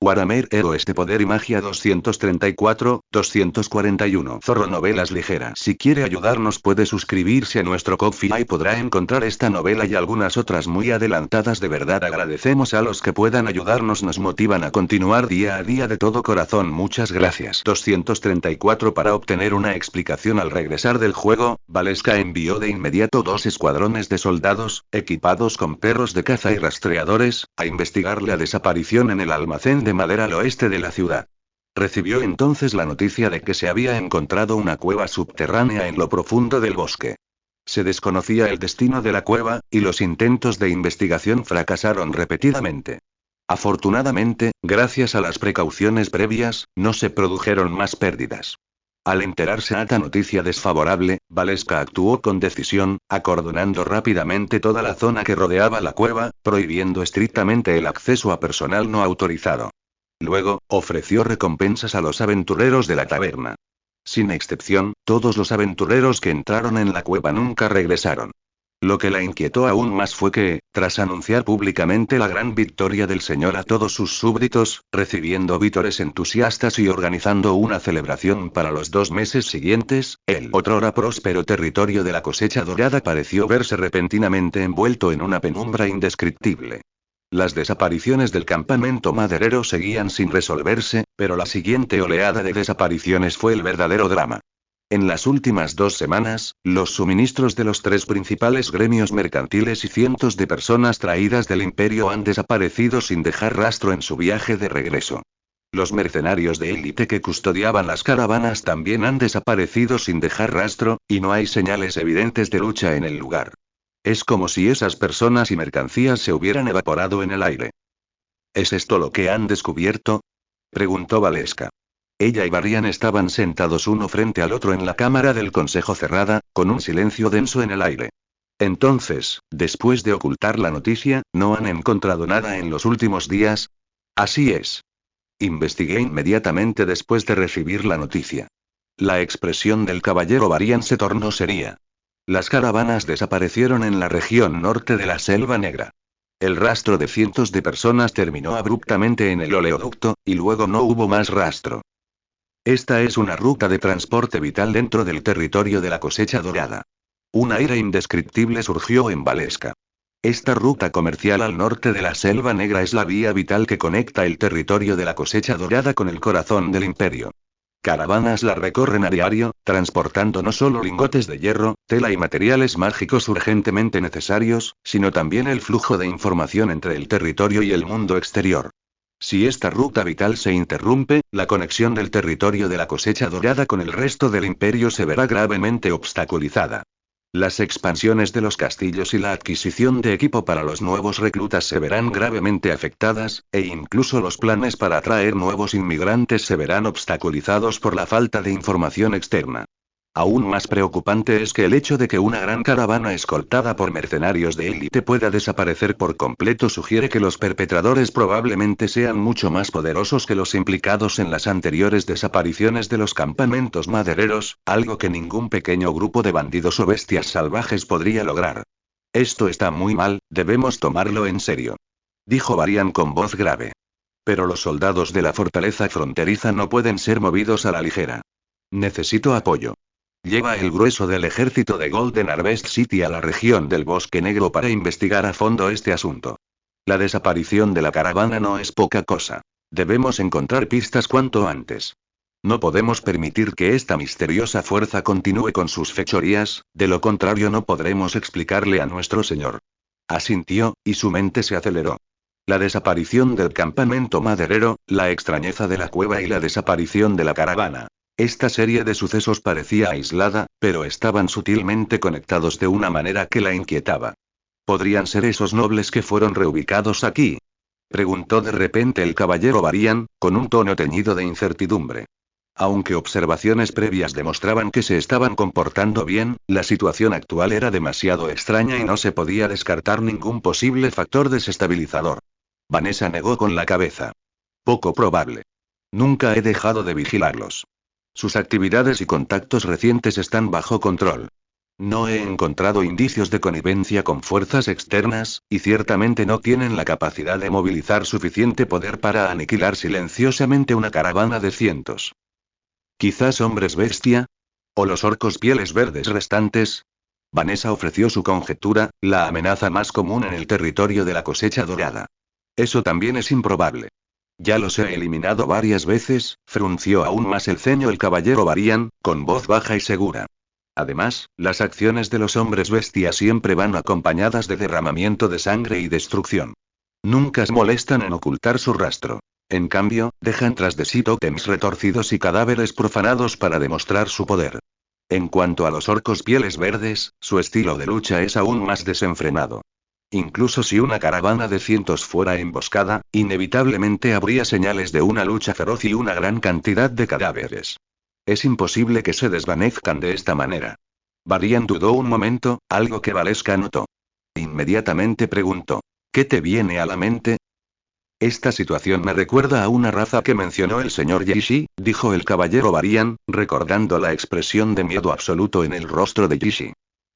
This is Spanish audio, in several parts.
Warhammer Heroes de Poder y Magia 234, 241. Zorro Novelas Ligeras. Si quiere ayudarnos puede suscribirse a nuestro Ko-fi y podrá encontrar esta novela y algunas otras muy adelantadas. De verdad agradecemos a los que puedan ayudarnos, nos motivan a continuar día a día de todo corazón. Muchas gracias. 234. Para obtener una explicación al regresar del juego, Valeska envió de inmediato 2 escuadrones de soldados, equipados con perros de caza y rastreadores, a investigar la desaparición en el almacén de madera al oeste de la ciudad. Recibió entonces la noticia de que se había encontrado una cueva subterránea en lo profundo del bosque. Se desconocía el destino de la cueva, y los intentos de investigación fracasaron repetidamente. Afortunadamente, gracias a las precauciones previas, no se produjeron más pérdidas. Al enterarse de esta noticia desfavorable, Valeska actuó con decisión, acordonando rápidamente toda la zona que rodeaba la cueva, prohibiendo estrictamente el acceso a personal no autorizado. Luego, ofreció recompensas a los aventureros de la taberna. Sin excepción, todos los aventureros que entraron en la cueva nunca regresaron. Lo que la inquietó aún más fue que, tras anunciar públicamente la gran victoria del señor a todos sus súbditos, recibiendo vítores entusiastas y organizando una celebración para los 2 meses siguientes, el otrora próspero territorio de la cosecha dorada pareció verse repentinamente envuelto en una penumbra indescriptible. Las desapariciones del campamento maderero seguían sin resolverse, pero la siguiente oleada de desapariciones fue el verdadero drama. En las últimas 2 semanas, los suministros de los 3 principales gremios mercantiles y cientos de personas traídas del imperio han desaparecido sin dejar rastro en su viaje de regreso. Los mercenarios de élite que custodiaban las caravanas también han desaparecido sin dejar rastro, y no hay señales evidentes de lucha en el lugar. Es como si esas personas y mercancías se hubieran evaporado en el aire. ¿Es esto lo que han descubierto?, preguntó Valeska. Ella y Varian estaban sentados uno frente al otro en la cámara del consejo cerrada, con un silencio denso en el aire. Entonces, después de ocultar la noticia, ¿no han encontrado nada en los últimos días? Así es. Investigué inmediatamente después de recibir la noticia. La expresión del caballero Varian se tornó seria. Las caravanas desaparecieron en la región norte de la Selva Negra. El rastro de cientos de personas terminó abruptamente en el oleoducto, y luego no hubo más rastro. Esta es una ruta de transporte vital dentro del territorio de la cosecha dorada. Una ira indescriptible surgió en Valeska. Esta ruta comercial al norte de la Selva Negra es la vía vital que conecta el territorio de la cosecha dorada con el corazón del imperio. Caravanas la recorren a diario, transportando no solo lingotes de hierro, tela y materiales mágicos urgentemente necesarios, sino también el flujo de información entre el territorio y el mundo exterior. Si esta ruta vital se interrumpe, la conexión del territorio de la cosecha dorada con el resto del imperio se verá gravemente obstaculizada. Las expansiones de los castillos y la adquisición de equipo para los nuevos reclutas se verán gravemente afectadas, e incluso los planes para atraer nuevos inmigrantes se verán obstaculizados por la falta de información externa. Aún más preocupante es que el hecho de que una gran caravana escoltada por mercenarios de élite pueda desaparecer por completo sugiere que los perpetradores probablemente sean mucho más poderosos que los implicados en las anteriores desapariciones de los campamentos madereros, algo que ningún pequeño grupo de bandidos o bestias salvajes podría lograr. Esto está muy mal, debemos tomarlo en serio, dijo Varian con voz grave. Pero los soldados de la fortaleza fronteriza no pueden ser movidos a la ligera. Necesito apoyo. Lleva el grueso del ejército de Golden Harvest City a la región del Bosque Negro para investigar a fondo este asunto. La desaparición de la caravana no es poca cosa. Debemos encontrar pistas cuanto antes. No podemos permitir que esta misteriosa fuerza continúe con sus fechorías, de lo contrario no podremos explicarle a nuestro señor. Asintió, y su mente se aceleró. La desaparición del campamento maderero, la extrañeza de la cueva y la desaparición de la caravana. Esta serie de sucesos parecía aislada, pero estaban sutilmente conectados de una manera que la inquietaba. ¿Podrían ser esos nobles que fueron reubicados aquí?, preguntó de repente el caballero Varian, con un tono teñido de incertidumbre. Aunque observaciones previas demostraban que se estaban comportando bien, la situación actual era demasiado extraña y no se podía descartar ningún posible factor desestabilizador. Vanessa negó con la cabeza. Poco probable. Nunca he dejado de vigilarlos. Sus actividades y contactos recientes están bajo control. No he encontrado indicios de connivencia con fuerzas externas, y ciertamente no tienen la capacidad de movilizar suficiente poder para aniquilar silenciosamente una caravana de cientos. ¿Quizás hombres bestia? ¿O los orcos pieles verdes restantes? Vanessa ofreció su conjetura, la amenaza más común en el territorio de la cosecha dorada. Eso también es improbable. Ya los he eliminado varias veces, frunció aún más el ceño el caballero Varian, con voz baja y segura. Además, las acciones de los hombres bestia siempre van acompañadas de derramamiento de sangre y destrucción. Nunca se molestan en ocultar su rastro. En cambio, dejan tras de sí tótems retorcidos y cadáveres profanados para demostrar su poder. En cuanto a los orcos pieles verdes, su estilo de lucha es aún más desenfrenado. Incluso si una caravana de cientos fuera emboscada, inevitablemente habría señales de una lucha feroz y una gran cantidad de cadáveres. Es imposible que se desvanezcan de esta manera. Varian dudó un momento, algo que Valeska notó. Inmediatamente preguntó: ¿qué te viene a la mente? Esta situación me recuerda a una raza que mencionó el señor Yishi, dijo el caballero Varian, recordando la expresión de miedo absoluto en el rostro de Yishi.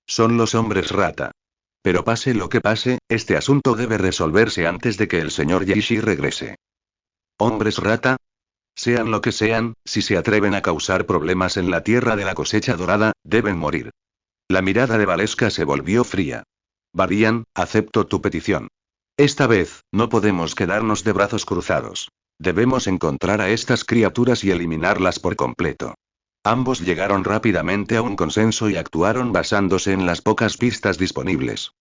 Son los hombres rata. Pero pase lo que pase, este asunto debe resolverse antes de que el señor Yishi regrese. ¿Hombres rata? Sean lo que sean, si se atreven a causar problemas en la tierra de la cosecha dorada, deben morir. La mirada de Valeska se volvió fría. Varian, acepto tu petición. Esta vez, no podemos quedarnos de brazos cruzados. Debemos encontrar a estas criaturas y eliminarlas por completo. Ambos llegaron rápidamente a un consenso y actuaron basándose en las pocas pistas disponibles.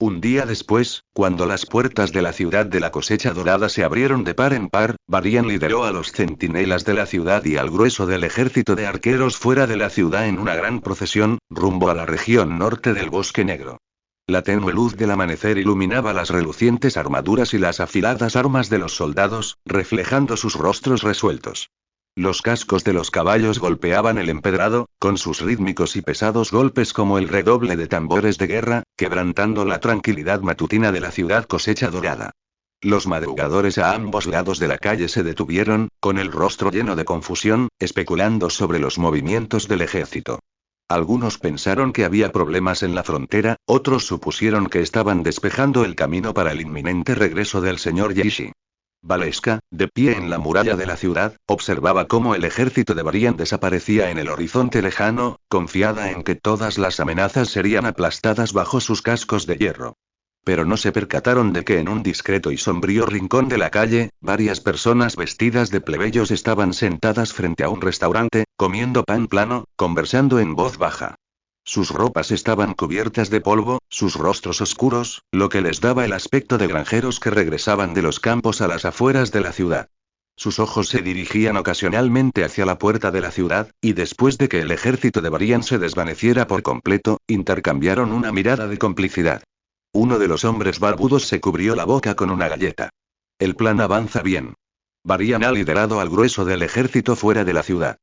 Un día después, cuando las puertas de la ciudad de la cosecha dorada se abrieron de par en par, Varian lideró a los centinelas de la ciudad y al grueso del ejército de arqueros fuera de la ciudad en una gran procesión, rumbo a la región norte del Bosque Negro. La tenue luz del amanecer iluminaba las relucientes armaduras y las afiladas armas de los soldados, reflejando sus rostros resueltos. Los cascos de los caballos golpeaban el empedrado, con sus rítmicos y pesados golpes como el redoble de tambores de guerra, quebrantando la tranquilidad matutina de la ciudad cosecha dorada. Los madrugadores a ambos lados de la calle se detuvieron, con el rostro lleno de confusión, especulando sobre los movimientos del ejército. Algunos pensaron que había problemas en la frontera, otros supusieron que estaban despejando el camino para el inminente regreso del señor Yishi. Valeska, de pie en la muralla de la ciudad, observaba cómo el ejército de Varian desaparecía en el horizonte lejano, confiada en que todas las amenazas serían aplastadas bajo sus cascos de hierro. Pero no se percataron de que en un discreto y sombrío rincón de la calle, varias personas vestidas de plebeyos estaban sentadas frente a un restaurante, comiendo pan plano, conversando en voz baja. Sus ropas estaban cubiertas de polvo, sus rostros oscuros, lo que les daba el aspecto de granjeros que regresaban de los campos a las afueras de la ciudad. Sus ojos se dirigían ocasionalmente hacia la puerta de la ciudad, y después de que el ejército de Varian se desvaneciera por completo, intercambiaron una mirada de complicidad. Uno de los hombres barbudos se cubrió la boca con una galleta. El plan avanza bien. Varian ha liderado al grueso del ejército fuera de la ciudad.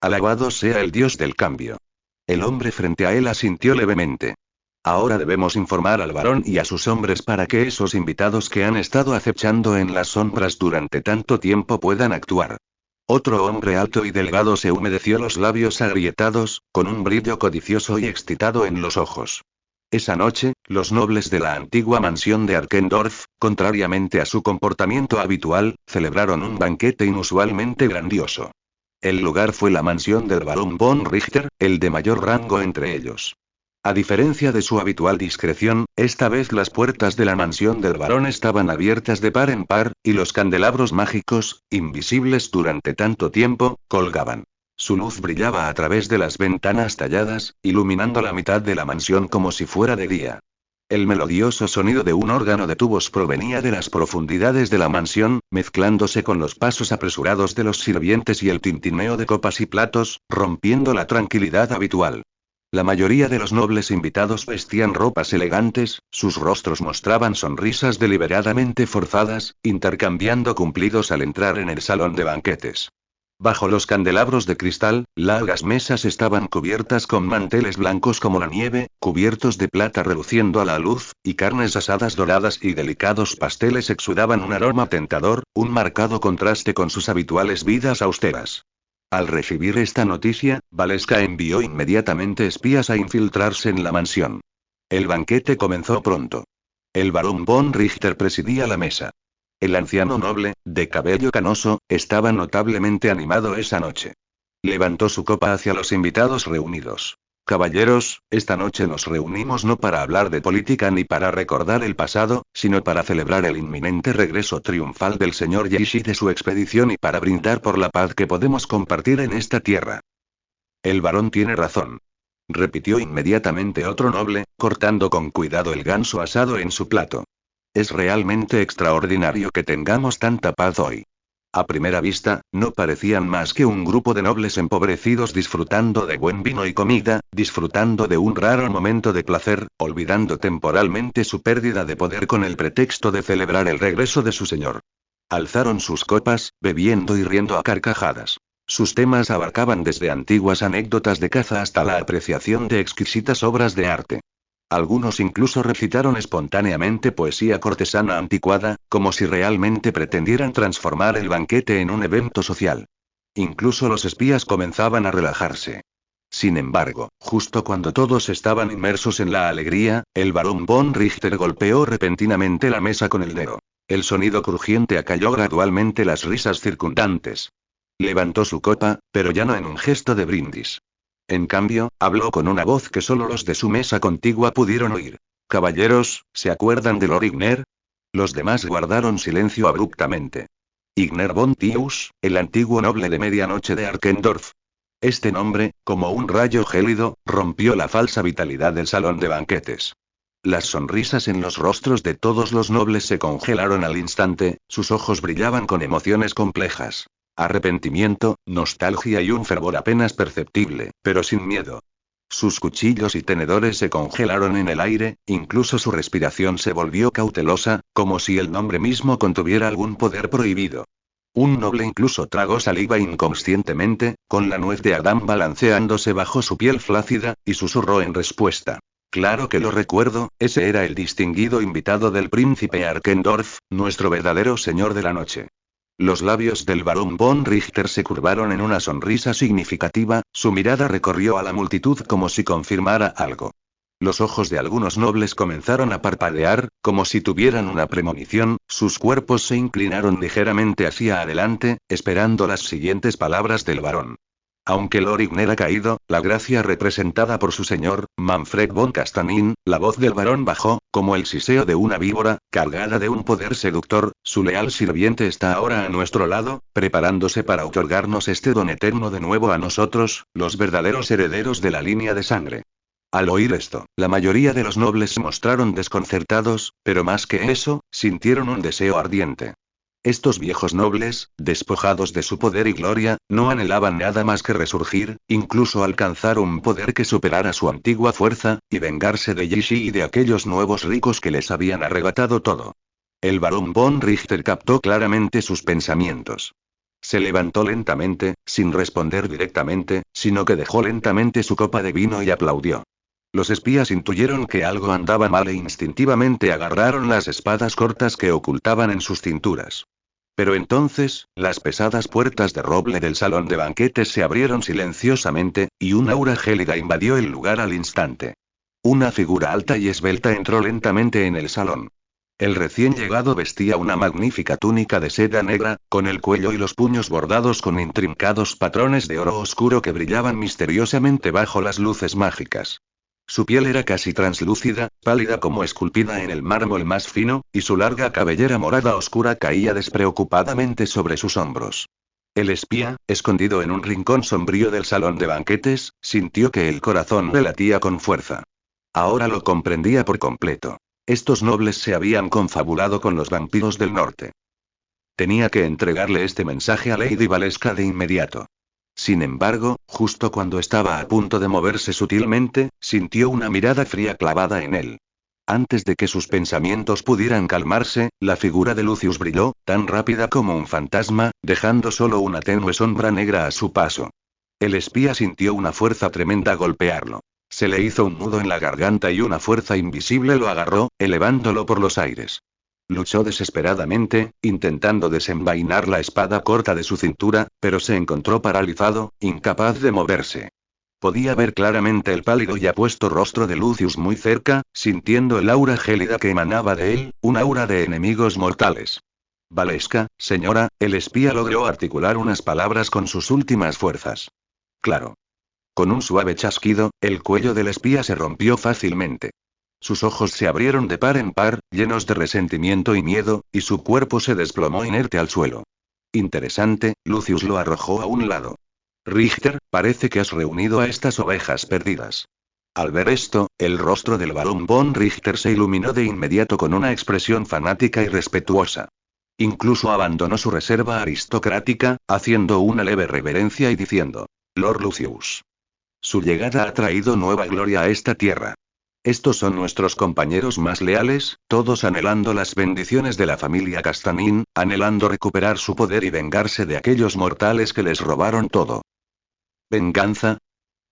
Alabado sea el dios del cambio. El hombre frente a él asintió levemente. Ahora debemos informar al varón y a sus hombres para que esos invitados que han estado acechando en las sombras durante tanto tiempo puedan actuar. Otro hombre alto y delgado se humedeció los labios agrietados, con un brillo codicioso y excitado en los ojos. Esa noche, los nobles de la antigua mansión de Arkendorf, contrariamente a su comportamiento habitual, celebraron un banquete inusualmente grandioso. El lugar fue la mansión del barón von Richter, el de mayor rango entre ellos. A diferencia de su habitual discreción, esta vez las puertas de la mansión del barón estaban abiertas de par en par, y los candelabros mágicos, invisibles durante tanto tiempo, colgaban. Su luz brillaba a través de las ventanas talladas, iluminando la mitad de la mansión como si fuera de día. El melodioso sonido de un órgano de tubos provenía de las profundidades de la mansión, mezclándose con los pasos apresurados de los sirvientes y el tintineo de copas y platos, rompiendo la tranquilidad habitual. La mayoría de los nobles invitados vestían ropas elegantes, sus rostros mostraban sonrisas deliberadamente forzadas, intercambiando cumplidos al entrar en el salón de banquetes. Bajo los candelabros de cristal, largas mesas estaban cubiertas con manteles blancos como la nieve, cubiertos de plata reluciendo a la luz, y carnes asadas doradas y delicados pasteles exudaban un aroma tentador, un marcado contraste con sus habituales vidas austeras. Al recibir esta noticia, Valeska envió inmediatamente espías a infiltrarse en la mansión. El banquete comenzó pronto. El barón von Richter presidía la mesa. El anciano noble, de cabello canoso, estaba notablemente animado esa noche. Levantó su copa hacia los invitados reunidos. Caballeros, esta noche nos reunimos no para hablar de política ni para recordar el pasado, sino para celebrar el inminente regreso triunfal del señor Yishi de su expedición y para brindar por la paz que podemos compartir en esta tierra. El varón tiene razón. Repitió inmediatamente otro noble, cortando con cuidado el ganso asado en su plato. Es realmente extraordinario que tengamos tanta paz hoy. A primera vista, no parecían más que un grupo de nobles empobrecidos disfrutando de buen vino y comida, disfrutando de un raro momento de placer, olvidando temporalmente su pérdida de poder con el pretexto de celebrar el regreso de su señor. Alzaron sus copas, bebiendo y riendo a carcajadas. Sus temas abarcaban desde antiguas anécdotas de caza hasta la apreciación de exquisitas obras de arte. Algunos incluso recitaron espontáneamente poesía cortesana anticuada, como si realmente pretendieran transformar el banquete en un evento social. Incluso los espías comenzaban a relajarse. Sin embargo, justo cuando todos estaban inmersos en la alegría, el barón von Richter golpeó repentinamente la mesa con el dedo. El sonido crujiente acalló gradualmente las risas circundantes. Levantó su copa, pero ya no en un gesto de brindis. En cambio, habló con una voz que solo los de su mesa contigua pudieron oír. Caballeros, ¿se acuerdan de Lord Igner? Los demás guardaron silencio abruptamente. Igner von Tius, el antiguo noble de medianoche de Arkendorf. Este nombre, como un rayo gélido, rompió la falsa vitalidad del salón de banquetes. Las sonrisas en los rostros de todos los nobles se congelaron al instante, sus ojos brillaban con emociones complejas. Arrepentimiento, nostalgia y un fervor apenas perceptible, pero sin miedo. Sus cuchillos y tenedores se congelaron en el aire, incluso su respiración se volvió cautelosa, como si el nombre mismo contuviera algún poder prohibido. Un noble incluso tragó saliva inconscientemente, con la nuez de Adán balanceándose bajo su piel flácida, y susurró en respuesta. Claro que lo recuerdo, ese era el distinguido invitado del príncipe Arkendorf, nuestro verdadero señor de la noche. Los labios del barón von Richter se curvaron en una sonrisa significativa, su mirada recorrió a la multitud como si confirmara algo. Los ojos de algunos nobles comenzaron a parpadear, como si tuvieran una premonición, sus cuerpos se inclinaron ligeramente hacia adelante, esperando las siguientes palabras del barón. Aunque Lord Igner ha caído, la gracia representada por su señor, Manfred von Castanin, la voz del barón bajó, como el siseo de una víbora, cargada de un poder seductor, su leal sirviente está ahora a nuestro lado, preparándose para otorgarnos este don eterno de nuevo a nosotros, los verdaderos herederos de la línea de sangre. Al oír esto, la mayoría de los nobles se mostraron desconcertados, pero más que eso, sintieron un deseo ardiente. Estos viejos nobles, despojados de su poder y gloria, no anhelaban nada más que resurgir, incluso alcanzar un poder que superara su antigua fuerza, y vengarse de Yishi y de aquellos nuevos ricos que les habían arrebatado todo. El barón von Richter captó claramente sus pensamientos. Se levantó lentamente, sin responder directamente, sino que dejó lentamente su copa de vino y aplaudió. Los espías intuyeron que algo andaba mal e instintivamente agarraron las espadas cortas que ocultaban en sus cinturas. Pero entonces, las pesadas puertas de roble del salón de banquetes se abrieron silenciosamente, y un aura gélida invadió el lugar al instante. Una figura alta y esbelta entró lentamente en el salón. El recién llegado vestía una magnífica túnica de seda negra, con el cuello y los puños bordados con intrincados patrones de oro oscuro que brillaban misteriosamente bajo las luces mágicas. Su piel era casi translúcida, pálida como esculpida en el mármol más fino, y su larga cabellera morada oscura caía despreocupadamente sobre sus hombros. El espía, escondido en un rincón sombrío del salón de banquetes, sintió que el corazón le latía con fuerza. Ahora lo comprendía por completo. Estos nobles se habían confabulado con los vampiros del norte. Tenía que entregarle este mensaje a Lady Valeska de inmediato. Sin embargo, justo cuando estaba a punto de moverse sutilmente, sintió una mirada fría clavada en él. Antes de que sus pensamientos pudieran calmarse, la figura de Lucius brilló, tan rápida como un fantasma, dejando solo una tenue sombra negra a su paso. El espía sintió una fuerza tremenda golpearlo. Se le hizo un nudo en la garganta y una fuerza invisible lo agarró, elevándolo por los aires. Luchó desesperadamente, intentando desenvainar la espada corta de su cintura, pero se encontró paralizado, incapaz de moverse. Podía ver claramente el pálido y apuesto rostro de Lucius muy cerca, sintiendo el aura gélida que emanaba de él, un aura de enemigos mortales. Valesca, señora, el espía logró articular unas palabras con sus últimas fuerzas. Claro. Con un suave chasquido, el cuello del espía se rompió fácilmente. Sus ojos se abrieron de par en par, llenos de resentimiento y miedo, y su cuerpo se desplomó inerte al suelo. Interesante, Lucius lo arrojó a un lado. Richter, parece que has reunido a estas ovejas perdidas. Al ver esto, el rostro del barón von Richter se iluminó de inmediato con una expresión fanática y respetuosa. Incluso abandonó su reserva aristocrática, haciendo una leve reverencia y diciendo: Lord Lucius. Su llegada ha traído nueva gloria a esta tierra. Estos son nuestros compañeros más leales, todos anhelando las bendiciones de la familia Castanín, anhelando recuperar su poder y vengarse de aquellos mortales que les robaron todo. ¿Venganza?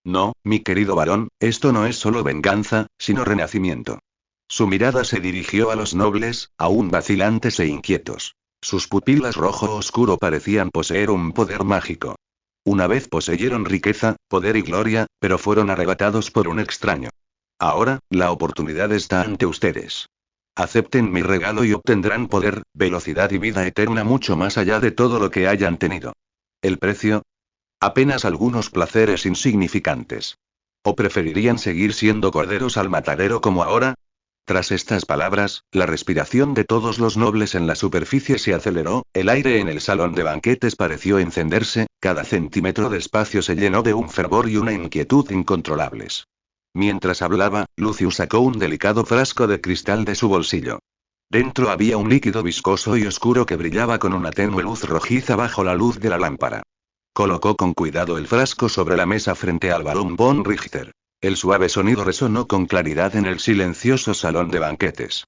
No, mi querido varón, esto no es solo venganza, sino renacimiento. Su mirada se dirigió a los nobles, aún vacilantes e inquietos. Sus pupilas rojo oscuro parecían poseer un poder mágico. Una vez poseyeron riqueza, poder y gloria, pero fueron arrebatados por un extraño. Ahora, la oportunidad está ante ustedes. Acepten mi regalo y obtendrán poder, velocidad y vida eterna mucho más allá de todo lo que hayan tenido. ¿El precio? Apenas algunos placeres insignificantes. ¿O preferirían seguir siendo corderos al matadero como ahora? Tras estas palabras, la respiración de todos los nobles en la superficie se aceleró, el aire en el salón de banquetes pareció encenderse, cada centímetro de espacio se llenó de un fervor y una inquietud incontrolables. Mientras hablaba, Lucius sacó un delicado frasco de cristal de su bolsillo. Dentro había un líquido viscoso y oscuro que brillaba con una tenue luz rojiza bajo la luz de la lámpara. Colocó con cuidado el frasco sobre la mesa frente al barón von Richter. El suave sonido resonó con claridad en el silencioso salón de banquetes.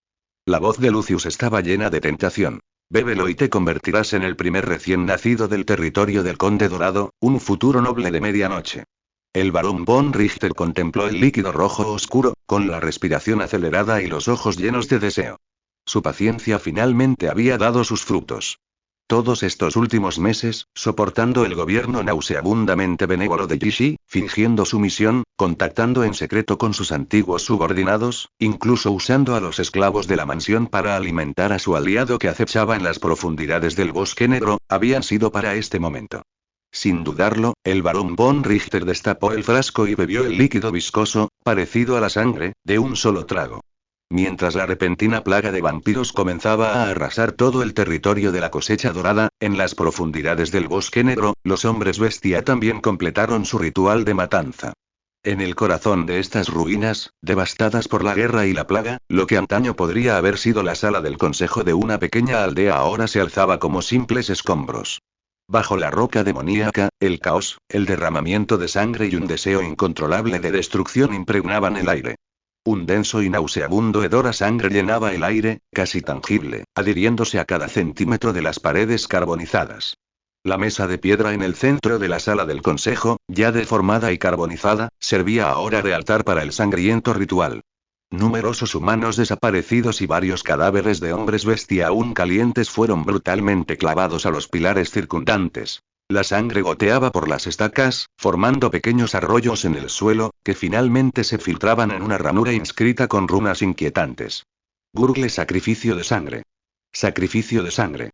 La voz de Lucius estaba llena de tentación. Bébelo y te convertirás en el primer recién nacido del territorio del Conde Dorado, un futuro noble de medianoche. El barón von Richter contempló el líquido rojo oscuro, con la respiración acelerada y los ojos llenos de deseo. Su paciencia finalmente había dado sus frutos. Todos estos últimos meses, soportando el gobierno nauseabundamente benévolo de Yishi, fingiendo sumisión, contactando en secreto con sus antiguos subordinados, incluso usando a los esclavos de la mansión para alimentar a su aliado que acechaba en las profundidades del bosque negro, habían sido para este momento. Sin dudarlo, el barón von Richter destapó el frasco y bebió el líquido viscoso, parecido a la sangre, de un solo trago. Mientras la repentina plaga de vampiros comenzaba a arrasar todo el territorio de la cosecha dorada, en las profundidades del bosque negro, los hombres bestia también completaron su ritual de matanza. En el corazón de estas ruinas, devastadas por la guerra y la plaga, lo que antaño podría haber sido la sala del consejo de una pequeña aldea ahora se alzaba como simples escombros. Bajo la roca demoníaca, el caos, el derramamiento de sangre y un deseo incontrolable de destrucción impregnaban el aire. Un denso y nauseabundo hedor a sangre llenaba el aire, casi tangible, adhiriéndose a cada centímetro de las paredes carbonizadas. La mesa de piedra en el centro de la sala del consejo, ya deformada y carbonizada, servía ahora de altar para el sangriento ritual. Numerosos humanos desaparecidos y varios cadáveres de hombres bestia aún calientes fueron brutalmente clavados a los pilares circundantes. La sangre goteaba por las estacas, formando pequeños arroyos en el suelo, que finalmente se filtraban en una ranura inscrita con runas inquietantes. Gurgle sacrificio de sangre. Sacrificio de sangre.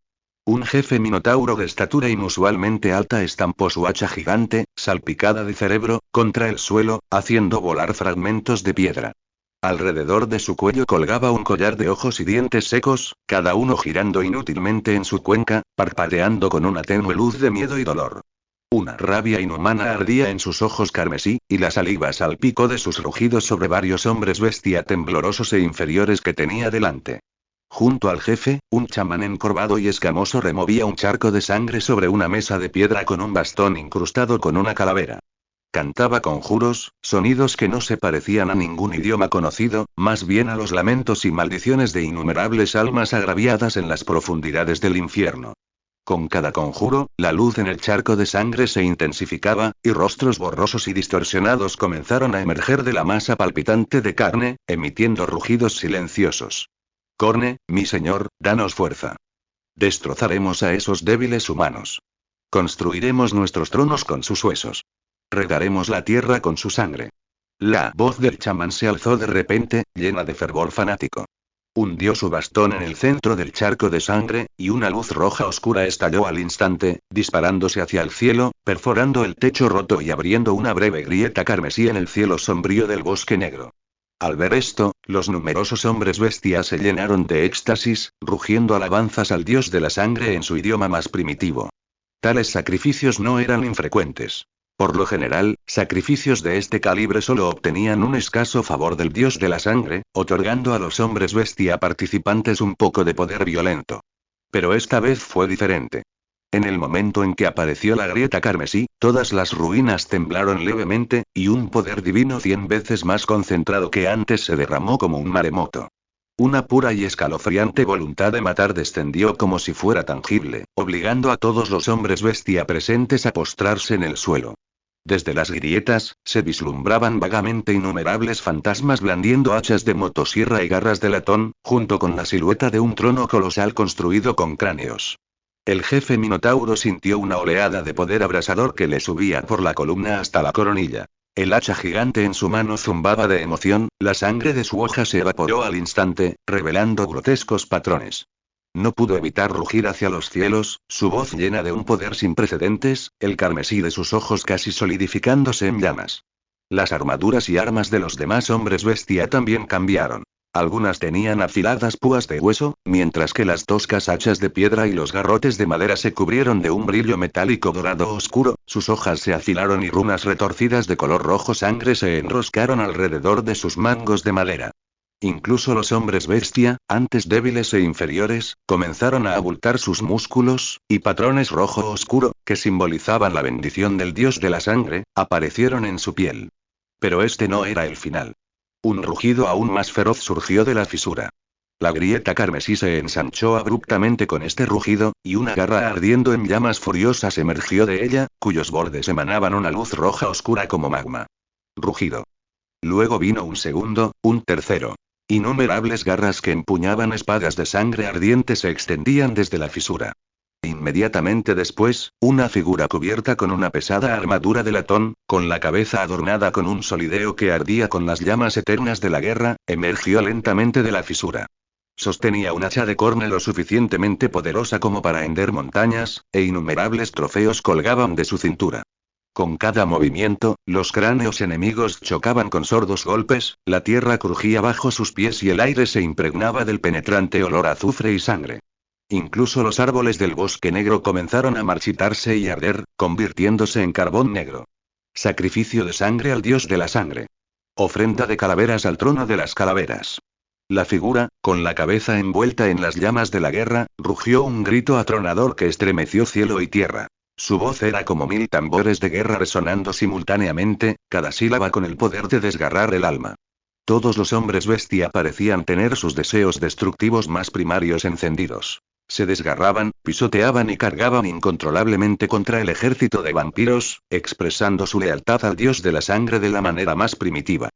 Un jefe minotauro de estatura inusualmente alta estampó su hacha gigante, salpicada de cerebro, contra el suelo, haciendo volar fragmentos de piedra. Alrededor de su cuello colgaba un collar de ojos y dientes secos, cada uno girando inútilmente en su cuenca, parpadeando con una tenue luz de miedo y dolor. Una rabia inhumana ardía en sus ojos carmesí, y la saliva salpicó de sus rugidos sobre varios hombres bestia temblorosos e inferiores que tenía delante. Junto al jefe, un chamán encorvado y escamoso removía un charco de sangre sobre una mesa de piedra con un bastón incrustado con una calavera. Cantaba conjuros, sonidos que no se parecían a ningún idioma conocido, más bien a los lamentos y maldiciones de innumerables almas agraviadas en las profundidades del infierno. Con cada conjuro, la luz en el charco de sangre se intensificaba, y rostros borrosos y distorsionados comenzaron a emerger de la masa palpitante de carne, emitiendo rugidos silenciosos. Corne, mi señor, danos fuerza. Destrozaremos a esos débiles humanos. Construiremos nuestros tronos con sus huesos. Regaremos la tierra con su sangre. La voz del chamán se alzó de repente, llena de fervor fanático. Hundió su bastón en el centro del charco de sangre, y una luz roja oscura estalló al instante, disparándose hacia el cielo, perforando el techo roto y abriendo una breve grieta carmesí en el cielo sombrío del bosque negro. Al ver esto, los numerosos hombres bestias se llenaron de éxtasis, rugiendo alabanzas al dios de la sangre en su idioma más primitivo. Tales sacrificios no eran infrecuentes. Por lo general, sacrificios de este calibre solo obtenían un escaso favor del dios de la sangre, otorgando a los hombres bestia participantes un poco de poder violento. Pero esta vez fue diferente. En el momento en que apareció la grieta carmesí, todas las ruinas temblaron levemente, y un poder divino 100 veces más concentrado que antes se derramó como un maremoto. Una pura y escalofriante voluntad de matar descendió como si fuera tangible, obligando a todos los hombres bestia presentes a postrarse en el suelo. Desde las grietas, se vislumbraban vagamente innumerables fantasmas blandiendo hachas de motosierra y garras de latón, junto con la silueta de un trono colosal construido con cráneos. El jefe Minotauro sintió una oleada de poder abrasador que le subía por la columna hasta la coronilla. El hacha gigante en su mano zumbaba de emoción, la sangre de su hoja se evaporó al instante, revelando grotescos patrones. No pudo evitar rugir hacia los cielos, su voz llena de un poder sin precedentes, el carmesí de sus ojos casi solidificándose en llamas. Las armaduras y armas de los demás hombres bestia también cambiaron. Algunas tenían afiladas púas de hueso, mientras que las toscas hachas de piedra y los garrotes de madera se cubrieron de un brillo metálico dorado oscuro, sus hojas se afilaron y runas retorcidas de color rojo sangre se enroscaron alrededor de sus mangos de madera. Incluso los hombres bestia, antes débiles e inferiores, comenzaron a abultar sus músculos, y patrones rojo oscuro, que simbolizaban la bendición del dios de la sangre, aparecieron en su piel. Pero este no era el final. Un rugido aún más feroz surgió de la fisura. La grieta carmesí se ensanchó abruptamente con este rugido, y una garra ardiendo en llamas furiosas emergió de ella, cuyos bordes emanaban una luz roja oscura como magma. Rugido. Luego vino un segundo, un tercero. Innumerables garras que empuñaban espadas de sangre ardiente se extendían desde la fisura. Inmediatamente después, una figura cubierta con una pesada armadura de latón, con la cabeza adornada con un solideo que ardía con las llamas eternas de la guerra, emergió lentamente de la fisura. Sostenía un hacha de corne lo suficientemente poderosa como para hender montañas, e innumerables trofeos colgaban de su cintura. Con cada movimiento, los cráneos enemigos chocaban con sordos golpes, la tierra crujía bajo sus pies y el aire se impregnaba del penetrante olor a azufre y sangre. Incluso los árboles del bosque negro comenzaron a marchitarse y arder, convirtiéndose en carbón negro. Sacrificio de sangre al dios de la sangre. Ofrenda de calaveras al trono de las calaveras. La figura, con la cabeza envuelta en las llamas de la guerra, rugió un grito atronador que estremeció cielo y tierra. Su voz era como 1000 tambores de guerra resonando simultáneamente, cada sílaba con el poder de desgarrar el alma. Todos los hombres bestia parecían tener sus deseos destructivos más primarios encendidos. Se desgarraban, pisoteaban y cargaban incontrolablemente contra el ejército de vampiros, expresando su lealtad al dios de la sangre de la manera más primitiva.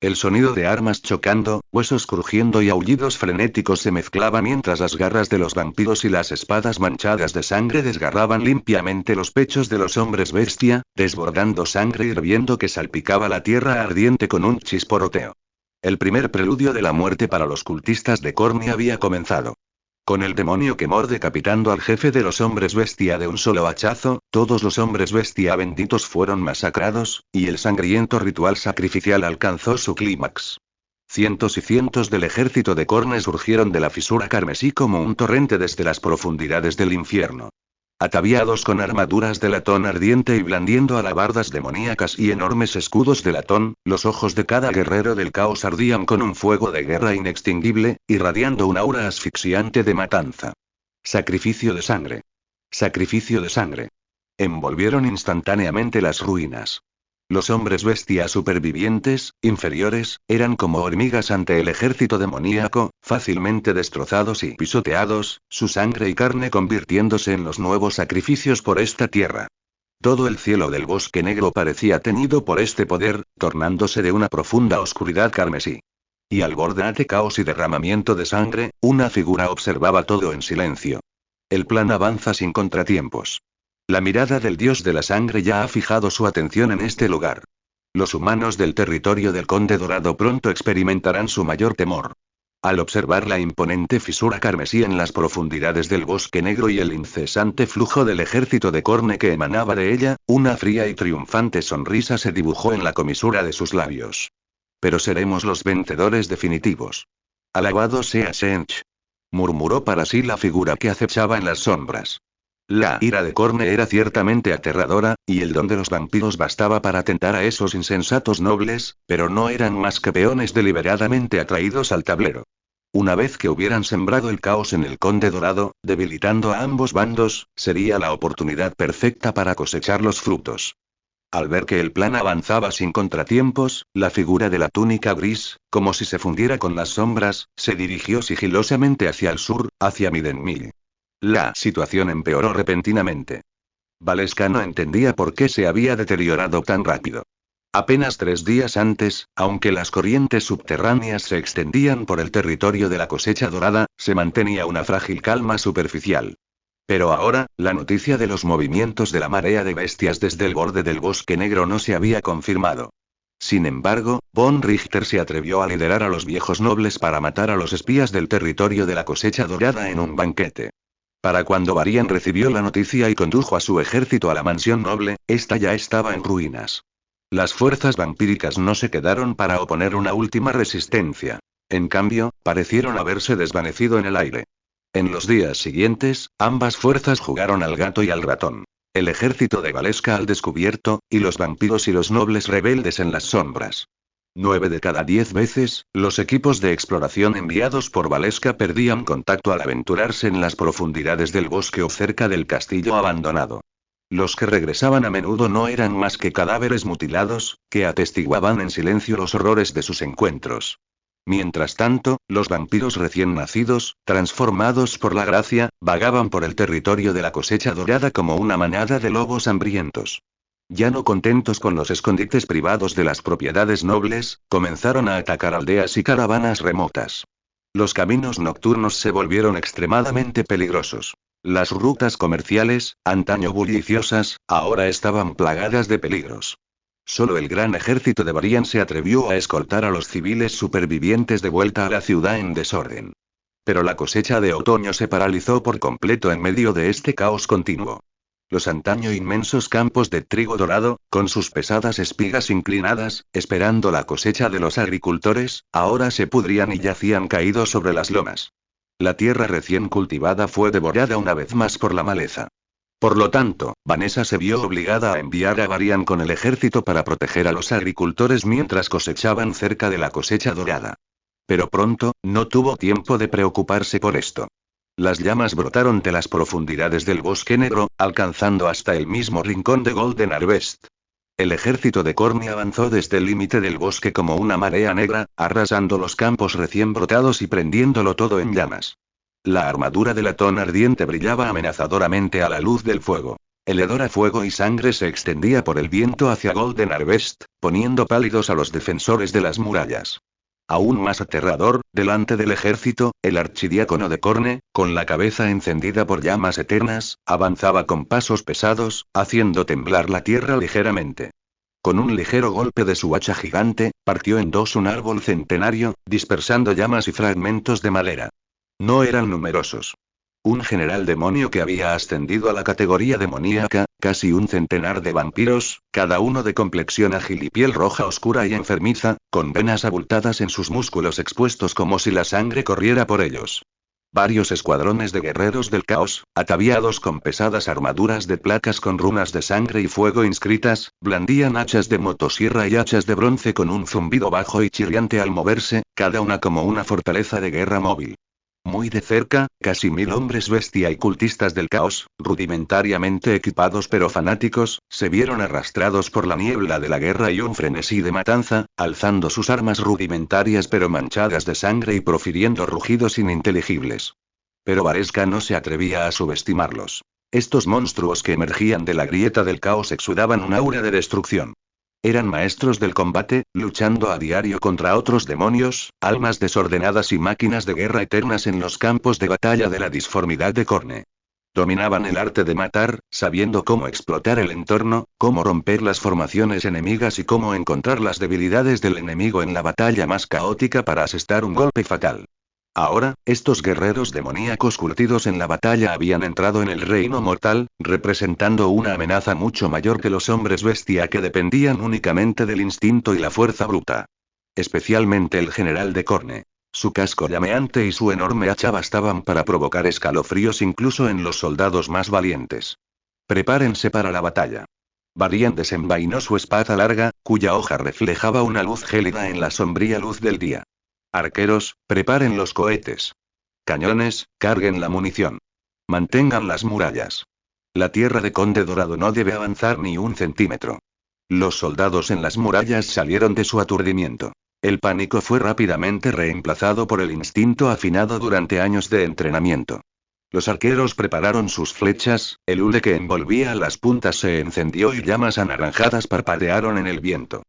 El sonido de armas chocando, huesos crujiendo y aullidos frenéticos se mezclaba mientras las garras de los vampiros y las espadas manchadas de sangre desgarraban limpiamente los pechos de los hombres bestia, desbordando sangre hirviendo que salpicaba la tierra ardiente con un chisporroteo. El primer preludio de la muerte para los cultistas de Corny había comenzado. Con el demonio Quemor decapitando al jefe de los hombres bestia de un solo hachazo, todos los hombres bestia benditos fueron masacrados, y el sangriento ritual sacrificial alcanzó su clímax. Cientos y cientos del ejército de Corne surgieron de la fisura carmesí como un torrente desde las profundidades del infierno. Ataviados con armaduras de latón ardiente y blandiendo alabardas demoníacas y enormes escudos de latón, los ojos de cada guerrero del caos ardían con un fuego de guerra inextinguible, irradiando un aura asfixiante de matanza. Sacrificio de sangre. Sacrificio de sangre. Envolvieron instantáneamente las ruinas. Los hombres bestia supervivientes, inferiores, eran como hormigas ante el ejército demoníaco, fácilmente destrozados y pisoteados, su sangre y carne convirtiéndose en los nuevos sacrificios por esta tierra. Todo el cielo del bosque negro parecía teñido por este poder, tornándose de una profunda oscuridad carmesí. Y al borde de caos y derramamiento de sangre, una figura observaba todo en silencio. El plan avanza sin contratiempos. La mirada del dios de la sangre ya ha fijado su atención en este lugar. Los humanos del territorio del Conde Dorado pronto experimentarán su mayor temor. Al observar la imponente fisura carmesí en las profundidades del bosque negro y el incesante flujo del ejército de Corne que emanaba de ella, una fría y triunfante sonrisa se dibujó en la comisura de sus labios. Pero seremos los vencedores definitivos. Alabado sea Shench, murmuró para sí la figura que acechaba en las sombras. La ira de Corne era ciertamente aterradora, y el don de los vampiros bastaba para tentar a esos insensatos nobles, pero no eran más que peones deliberadamente atraídos al tablero. Una vez que hubieran sembrado el caos en el Conde Dorado, debilitando a ambos bandos, sería la oportunidad perfecta para cosechar los frutos. Al ver que el plan avanzaba sin contratiempos, la figura de la túnica gris, como si se fundiera con las sombras, se dirigió sigilosamente hacia el sur, hacia Midenmill. La situación empeoró repentinamente. Valeska no entendía por qué se había deteriorado tan rápido. Apenas 3 días antes, aunque las corrientes subterráneas se extendían por el territorio de la cosecha dorada, se mantenía una frágil calma superficial. Pero ahora, la noticia de los movimientos de la marea de bestias desde el borde del bosque negro no se había confirmado. Sin embargo, von Richter se atrevió a liderar a los viejos nobles para matar a los espías del territorio de la cosecha dorada en un banquete. Para cuando Varian recibió la noticia y condujo a su ejército a la mansión noble, esta ya estaba en ruinas. Las fuerzas vampíricas no se quedaron para oponer una última resistencia. En cambio, parecieron haberse desvanecido en el aire. En los días siguientes, ambas fuerzas jugaron al gato y al ratón. El ejército de Valeska al descubierto, y los vampiros y los nobles rebeldes en las sombras. 9 de cada 10 veces, los equipos de exploración enviados por Valeska perdían contacto al aventurarse en las profundidades del bosque o cerca del castillo abandonado. Los que regresaban a menudo no eran más que cadáveres mutilados, que atestiguaban en silencio los horrores de sus encuentros. Mientras tanto, los vampiros recién nacidos, transformados por la gracia, vagaban por el territorio de la cosecha dorada como una manada de lobos hambrientos. Ya no contentos con los escondites privados de las propiedades nobles, comenzaron a atacar aldeas y caravanas remotas. Los caminos nocturnos se volvieron extremadamente peligrosos. Las rutas comerciales, antaño bulliciosas, ahora estaban plagadas de peligros. Solo el gran ejército de Varian se atrevió a escoltar a los civiles supervivientes de vuelta a la ciudad en desorden. Pero la cosecha de otoño se paralizó por completo en medio de este caos continuo. Los antaño inmensos campos de trigo dorado, con sus pesadas espigas inclinadas, esperando la cosecha de los agricultores, ahora se pudrían y yacían caídos sobre las lomas. La tierra recién cultivada fue devorada una vez más por la maleza. Por lo tanto, Vanessa se vio obligada a enviar a Varian con el ejército para proteger a los agricultores mientras cosechaban cerca de la cosecha dorada. Pero pronto, no tuvo tiempo de preocuparse por esto. Las llamas brotaron de las profundidades del bosque negro, alcanzando hasta el mismo rincón de Golden Harvest. El ejército de Corny avanzó desde el límite del bosque como una marea negra, arrasando los campos recién brotados y prendiéndolo todo en llamas. La armadura de latón ardiente brillaba amenazadoramente a la luz del fuego. El hedor a fuego y sangre se extendía por el viento hacia Golden Harvest, poniendo pálidos a los defensores de las murallas. Aún más aterrador, delante del ejército, el archidiácono de Corne, con la cabeza encendida por llamas eternas, avanzaba con pasos pesados, haciendo temblar la tierra ligeramente. Con un ligero golpe de su hacha gigante, partió en dos un árbol centenario, dispersando llamas y fragmentos de madera. No eran numerosos. Un general demonio que había ascendido a la categoría demoníaca, casi un centenar de vampiros, cada uno de complexión ágil y piel roja oscura y enfermiza, con venas abultadas en sus músculos expuestos como si la sangre corriera por ellos. Varios escuadrones de guerreros del caos, ataviados con pesadas armaduras de placas con runas de sangre y fuego inscritas, blandían hachas de motosierra y hachas de bronce con un zumbido bajo y chirriante al moverse, cada una como una fortaleza de guerra móvil. Muy de cerca, casi 1000 hombres bestia y cultistas del caos, rudimentariamente equipados pero fanáticos, se vieron arrastrados por la niebla de la guerra y un frenesí de matanza, alzando sus armas rudimentarias pero manchadas de sangre y profiriendo rugidos ininteligibles. Pero Vareska no se atrevía a subestimarlos. Estos monstruos que emergían de la grieta del caos exudaban un aura de destrucción. Eran maestros del combate, luchando a diario contra otros demonios, almas desordenadas y máquinas de guerra eternas en los campos de batalla de la disformidad de Khorne. Dominaban el arte de matar, sabiendo cómo explotar el entorno, cómo romper las formaciones enemigas y cómo encontrar las debilidades del enemigo en la batalla más caótica para asestar un golpe fatal. Ahora, estos guerreros demoníacos curtidos en la batalla habían entrado en el reino mortal, representando una amenaza mucho mayor que los hombres bestia que dependían únicamente del instinto y la fuerza bruta. Especialmente el general de Khorne. Su casco llameante y su enorme hacha bastaban para provocar escalofríos incluso en los soldados más valientes. Prepárense para la batalla. Varian desenvainó su espada larga, cuya hoja reflejaba una luz gélida en la sombría luz del día. Arqueros, preparen los cohetes. Cañones, carguen la munición. Mantengan las murallas. La tierra de Conde Dorado no debe avanzar ni un centímetro. Los soldados en las murallas salieron de su aturdimiento. El pánico fue rápidamente reemplazado por el instinto afinado durante años de entrenamiento. Los arqueros prepararon sus flechas, el hule que envolvía las puntas se encendió y llamas anaranjadas parpadearon en el viento.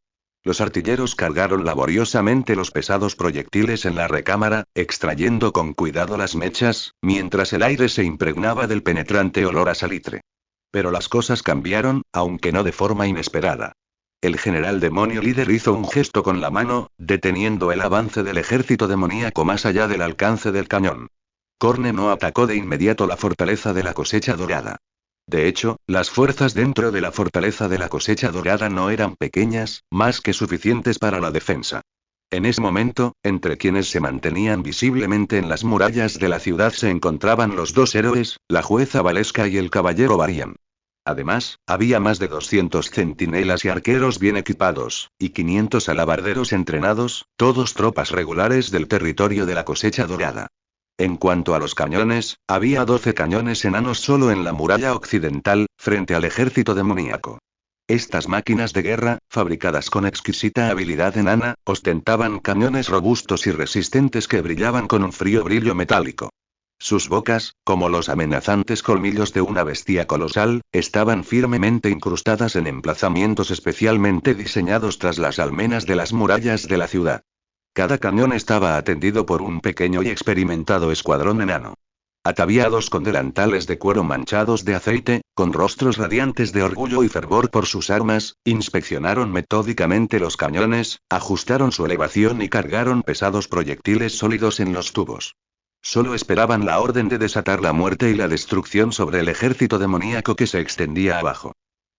Los artilleros cargaron laboriosamente los pesados proyectiles en la recámara, extrayendo con cuidado las mechas, mientras el aire se impregnaba del penetrante olor a salitre. Pero las cosas cambiaron, aunque no de forma inesperada. El general demonio líder hizo un gesto con la mano, deteniendo el avance del ejército demoníaco más allá del alcance del cañón. Khorne no atacó de inmediato la fortaleza de la cosecha dorada. De hecho, las fuerzas dentro de la fortaleza de la cosecha dorada no eran pequeñas, más que suficientes para la defensa. En ese momento, entre quienes se mantenían visiblemente en las murallas de la ciudad se encontraban los dos héroes, la jueza Valeska y el caballero Varian. Además, había más de 200 centinelas y arqueros bien equipados, y 500 alabarderos entrenados, todos tropas regulares del territorio de la cosecha dorada. En cuanto a los cañones, había 12 cañones enanos solo en la muralla occidental, frente al ejército demoníaco. Estas máquinas de guerra, fabricadas con exquisita habilidad enana, ostentaban cañones robustos y resistentes que brillaban con un frío brillo metálico. Sus bocas, como los amenazantes colmillos de una bestia colosal, estaban firmemente incrustadas en emplazamientos especialmente diseñados tras las almenas de las murallas de la ciudad. Cada cañón estaba atendido por un pequeño y experimentado escuadrón enano. Ataviados con delantales de cuero manchados de aceite, con rostros radiantes de orgullo y fervor por sus armas, inspeccionaron metódicamente los cañones, ajustaron su elevación y cargaron pesados proyectiles sólidos en los tubos. Solo esperaban la orden de desatar la muerte y la destrucción sobre el ejército demoníaco que se extendía abajo.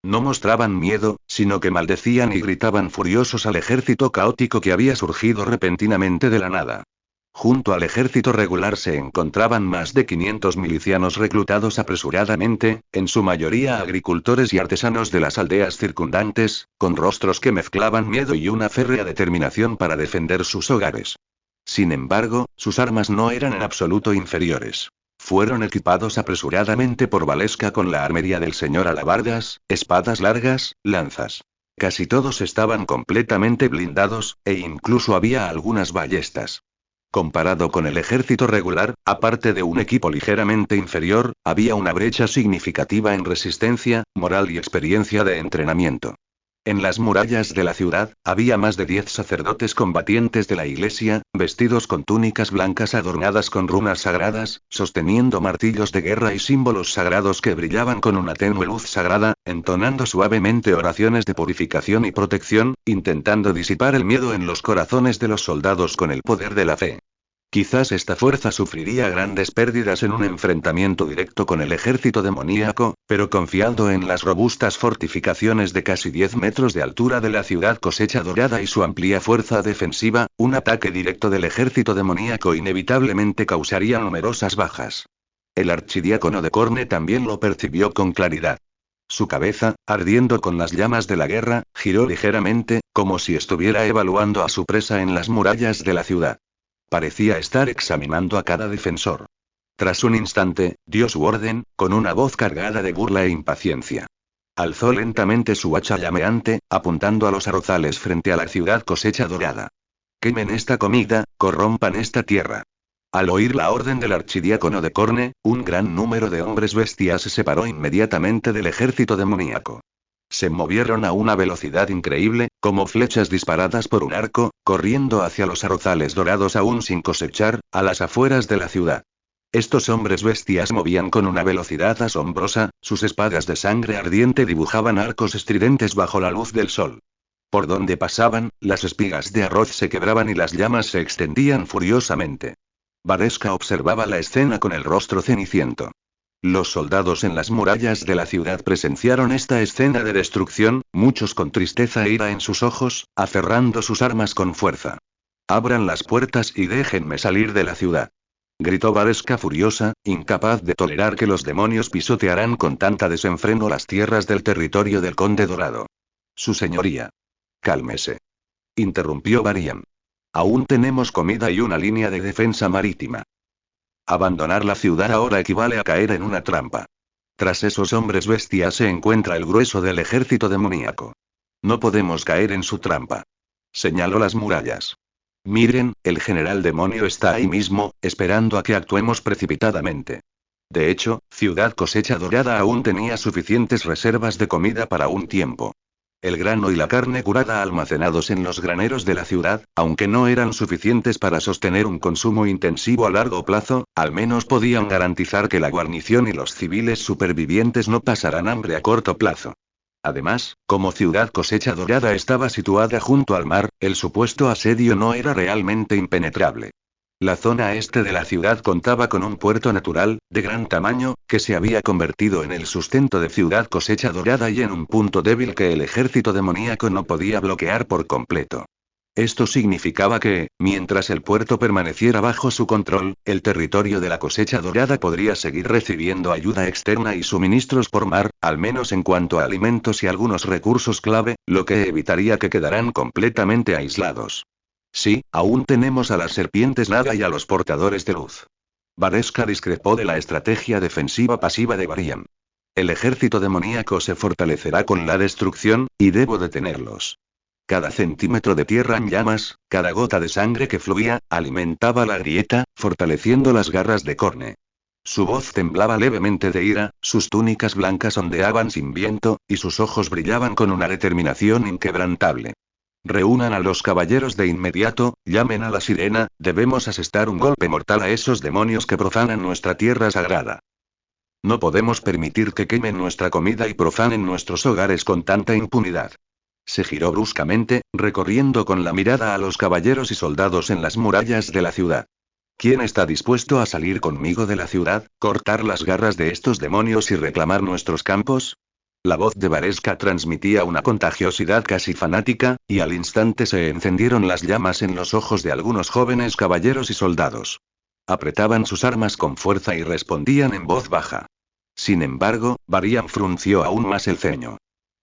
No mostraban miedo, sino que maldecían y gritaban furiosos al ejército caótico que había surgido repentinamente de la nada. Junto al ejército regular se encontraban más de 500 milicianos reclutados apresuradamente, en su mayoría agricultores y artesanos de las aldeas circundantes, con rostros que mezclaban miedo y una férrea determinación para defender sus hogares. Sin embargo, sus armas no eran en absoluto inferiores. Fueron equipados apresuradamente por Valeska con la armería del señor alabardas, espadas largas, lanzas. Casi todos estaban completamente blindados, e incluso había algunas ballestas. Comparado con el ejército regular, aparte de un equipo ligeramente inferior, había una brecha significativa en resistencia, moral y experiencia de entrenamiento. En las murallas de la ciudad, había más de 10 sacerdotes combatientes de la iglesia, vestidos con túnicas blancas adornadas con runas sagradas, sosteniendo martillos de guerra y símbolos sagrados que brillaban con una tenue luz sagrada, entonando suavemente oraciones de purificación y protección, intentando disipar el miedo en los corazones de los soldados con el poder de la fe. Quizás esta fuerza sufriría grandes pérdidas en un enfrentamiento directo con el ejército demoníaco, pero confiando en las robustas fortificaciones de casi 10 metros de altura de la ciudad cosecha dorada y su amplia fuerza defensiva, un ataque directo del ejército demoníaco inevitablemente causaría numerosas bajas. El archidiácono de Khorne también lo percibió con claridad. Su cabeza, ardiendo con las llamas de la guerra, giró ligeramente, como si estuviera evaluando a su presa en las murallas de la ciudad. Parecía estar examinando a cada defensor. Tras un instante, dio su orden, con una voz cargada de burla e impaciencia. Alzó lentamente su hacha llameante, apuntando a los arrozales frente a la ciudad cosecha dorada. Quemen esta comida, corrompan esta tierra. Al oír la orden del archidiácono de Khorne, un gran número de hombres bestias se separó inmediatamente del ejército demoníaco. Se movieron a una velocidad increíble, como flechas disparadas por un arco, corriendo hacia los arrozales dorados aún sin cosechar, a las afueras de la ciudad. Estos hombres bestias movían con una velocidad asombrosa, sus espadas de sangre ardiente dibujaban arcos estridentes bajo la luz del sol. Por donde pasaban, las espigas de arroz se quebraban y las llamas se extendían furiosamente. Varesca observaba la escena con el rostro ceniciento. Los soldados en las murallas de la ciudad presenciaron esta escena de destrucción, muchos con tristeza e ira en sus ojos, aferrando sus armas con fuerza. «Abran las puertas y déjenme salir de la ciudad», gritó Varesca furiosa, incapaz de tolerar que los demonios pisotearan con tanta desenfreno las tierras del territorio del Conde Dorado. «Su señoría». «Cálmese», interrumpió Varian. «Aún tenemos comida y una línea de defensa marítima. Abandonar la ciudad ahora equivale a caer en una trampa. Tras esos hombres bestias se encuentra el grueso del ejército demoníaco. No podemos caer en su trampa». Señaló las murallas. «Miren, el general demonio está ahí mismo, esperando a que actuemos precipitadamente». De hecho, Ciudad Cosecha Dorada aún tenía suficientes reservas de comida para un tiempo. El grano y la carne curada almacenados en los graneros de la ciudad, aunque no eran suficientes para sostener un consumo intensivo a largo plazo, al menos podían garantizar que la guarnición y los civiles supervivientes no pasarán hambre a corto plazo. Además, como Ciudad Cosecha Dorada estaba situada junto al mar, el supuesto asedio no era realmente impenetrable. La zona este de la ciudad contaba con un puerto natural, de gran tamaño, que se había convertido en el sustento de Ciudad Cosecha Dorada y en un punto débil que el ejército demoníaco no podía bloquear por completo. Esto significaba que, mientras el puerto permaneciera bajo su control, el territorio de la Cosecha Dorada podría seguir recibiendo ayuda externa y suministros por mar, al menos en cuanto a alimentos y algunos recursos clave, lo que evitaría que quedaran completamente aislados. «Sí, aún tenemos a las serpientes Naga y a los portadores de luz». Varesca discrepó de la estrategia defensiva pasiva de Varian. «El ejército demoníaco se fortalecerá con la destrucción, y debo detenerlos». Cada centímetro de tierra en llamas, cada gota de sangre que fluía, alimentaba la grieta, fortaleciendo las garras de Corne. Su voz temblaba levemente de ira, sus túnicas blancas ondeaban sin viento, y sus ojos brillaban con una determinación inquebrantable. «Reúnan a los caballeros de inmediato, llamen a la sirena, debemos asestar un golpe mortal a esos demonios que profanan nuestra tierra sagrada. No podemos permitir que quemen nuestra comida y profanen nuestros hogares con tanta impunidad». Se giró bruscamente, recorriendo con la mirada a los caballeros y soldados en las murallas de la ciudad. «¿Quién está dispuesto a salir conmigo de la ciudad, cortar las garras de estos demonios y reclamar nuestros campos?» La voz de Varesca transmitía una contagiosidad casi fanática, y al instante se encendieron las llamas en los ojos de algunos jóvenes caballeros y soldados. Apretaban sus armas con fuerza y respondían en voz baja. Sin embargo, Varian frunció aún más el ceño.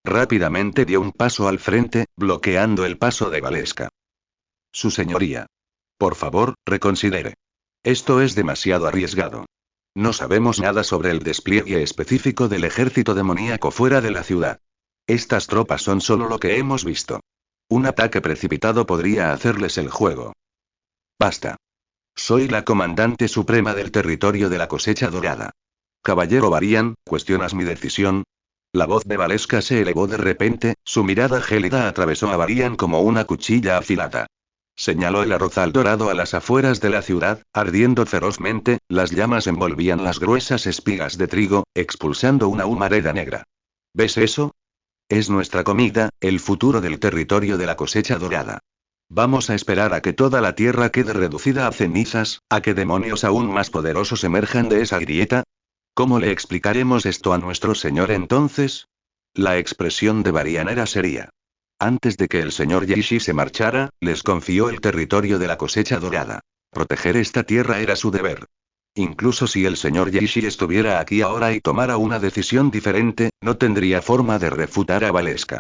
Rápidamente dio un paso al frente, bloqueando el paso de Varesca. «Su señoría. Por favor, reconsidere. Esto es demasiado arriesgado. No sabemos nada sobre el despliegue específico del ejército demoníaco fuera de la ciudad. Estas tropas son solo lo que hemos visto. Un ataque precipitado podría hacerles el juego». «Basta. Soy la comandante suprema del territorio de la Cosecha Dorada. Caballero Varian, ¿cuestionas mi decisión?» La voz de Varesca se elevó de repente, su mirada gélida atravesó a Varian como una cuchilla afilada. Señaló el arrozal dorado a las afueras de la ciudad, ardiendo ferozmente, las llamas envolvían las gruesas espigas de trigo, expulsando una humareda negra. ¿Ves eso? Es nuestra comida, el futuro del territorio de la Cosecha Dorada. Vamos a esperar a que toda la tierra quede reducida a cenizas, a que demonios aún más poderosos emerjan de esa grieta. ¿Cómo le explicaremos esto a nuestro señor entonces? La expresión de Varian era seria. Antes de que el señor Yishi se marchara, les confió el territorio de la Cosecha Dorada. Proteger esta tierra era su deber. Incluso si el señor Yishi estuviera aquí ahora y tomara una decisión diferente, no tendría forma de refutar a Varesca.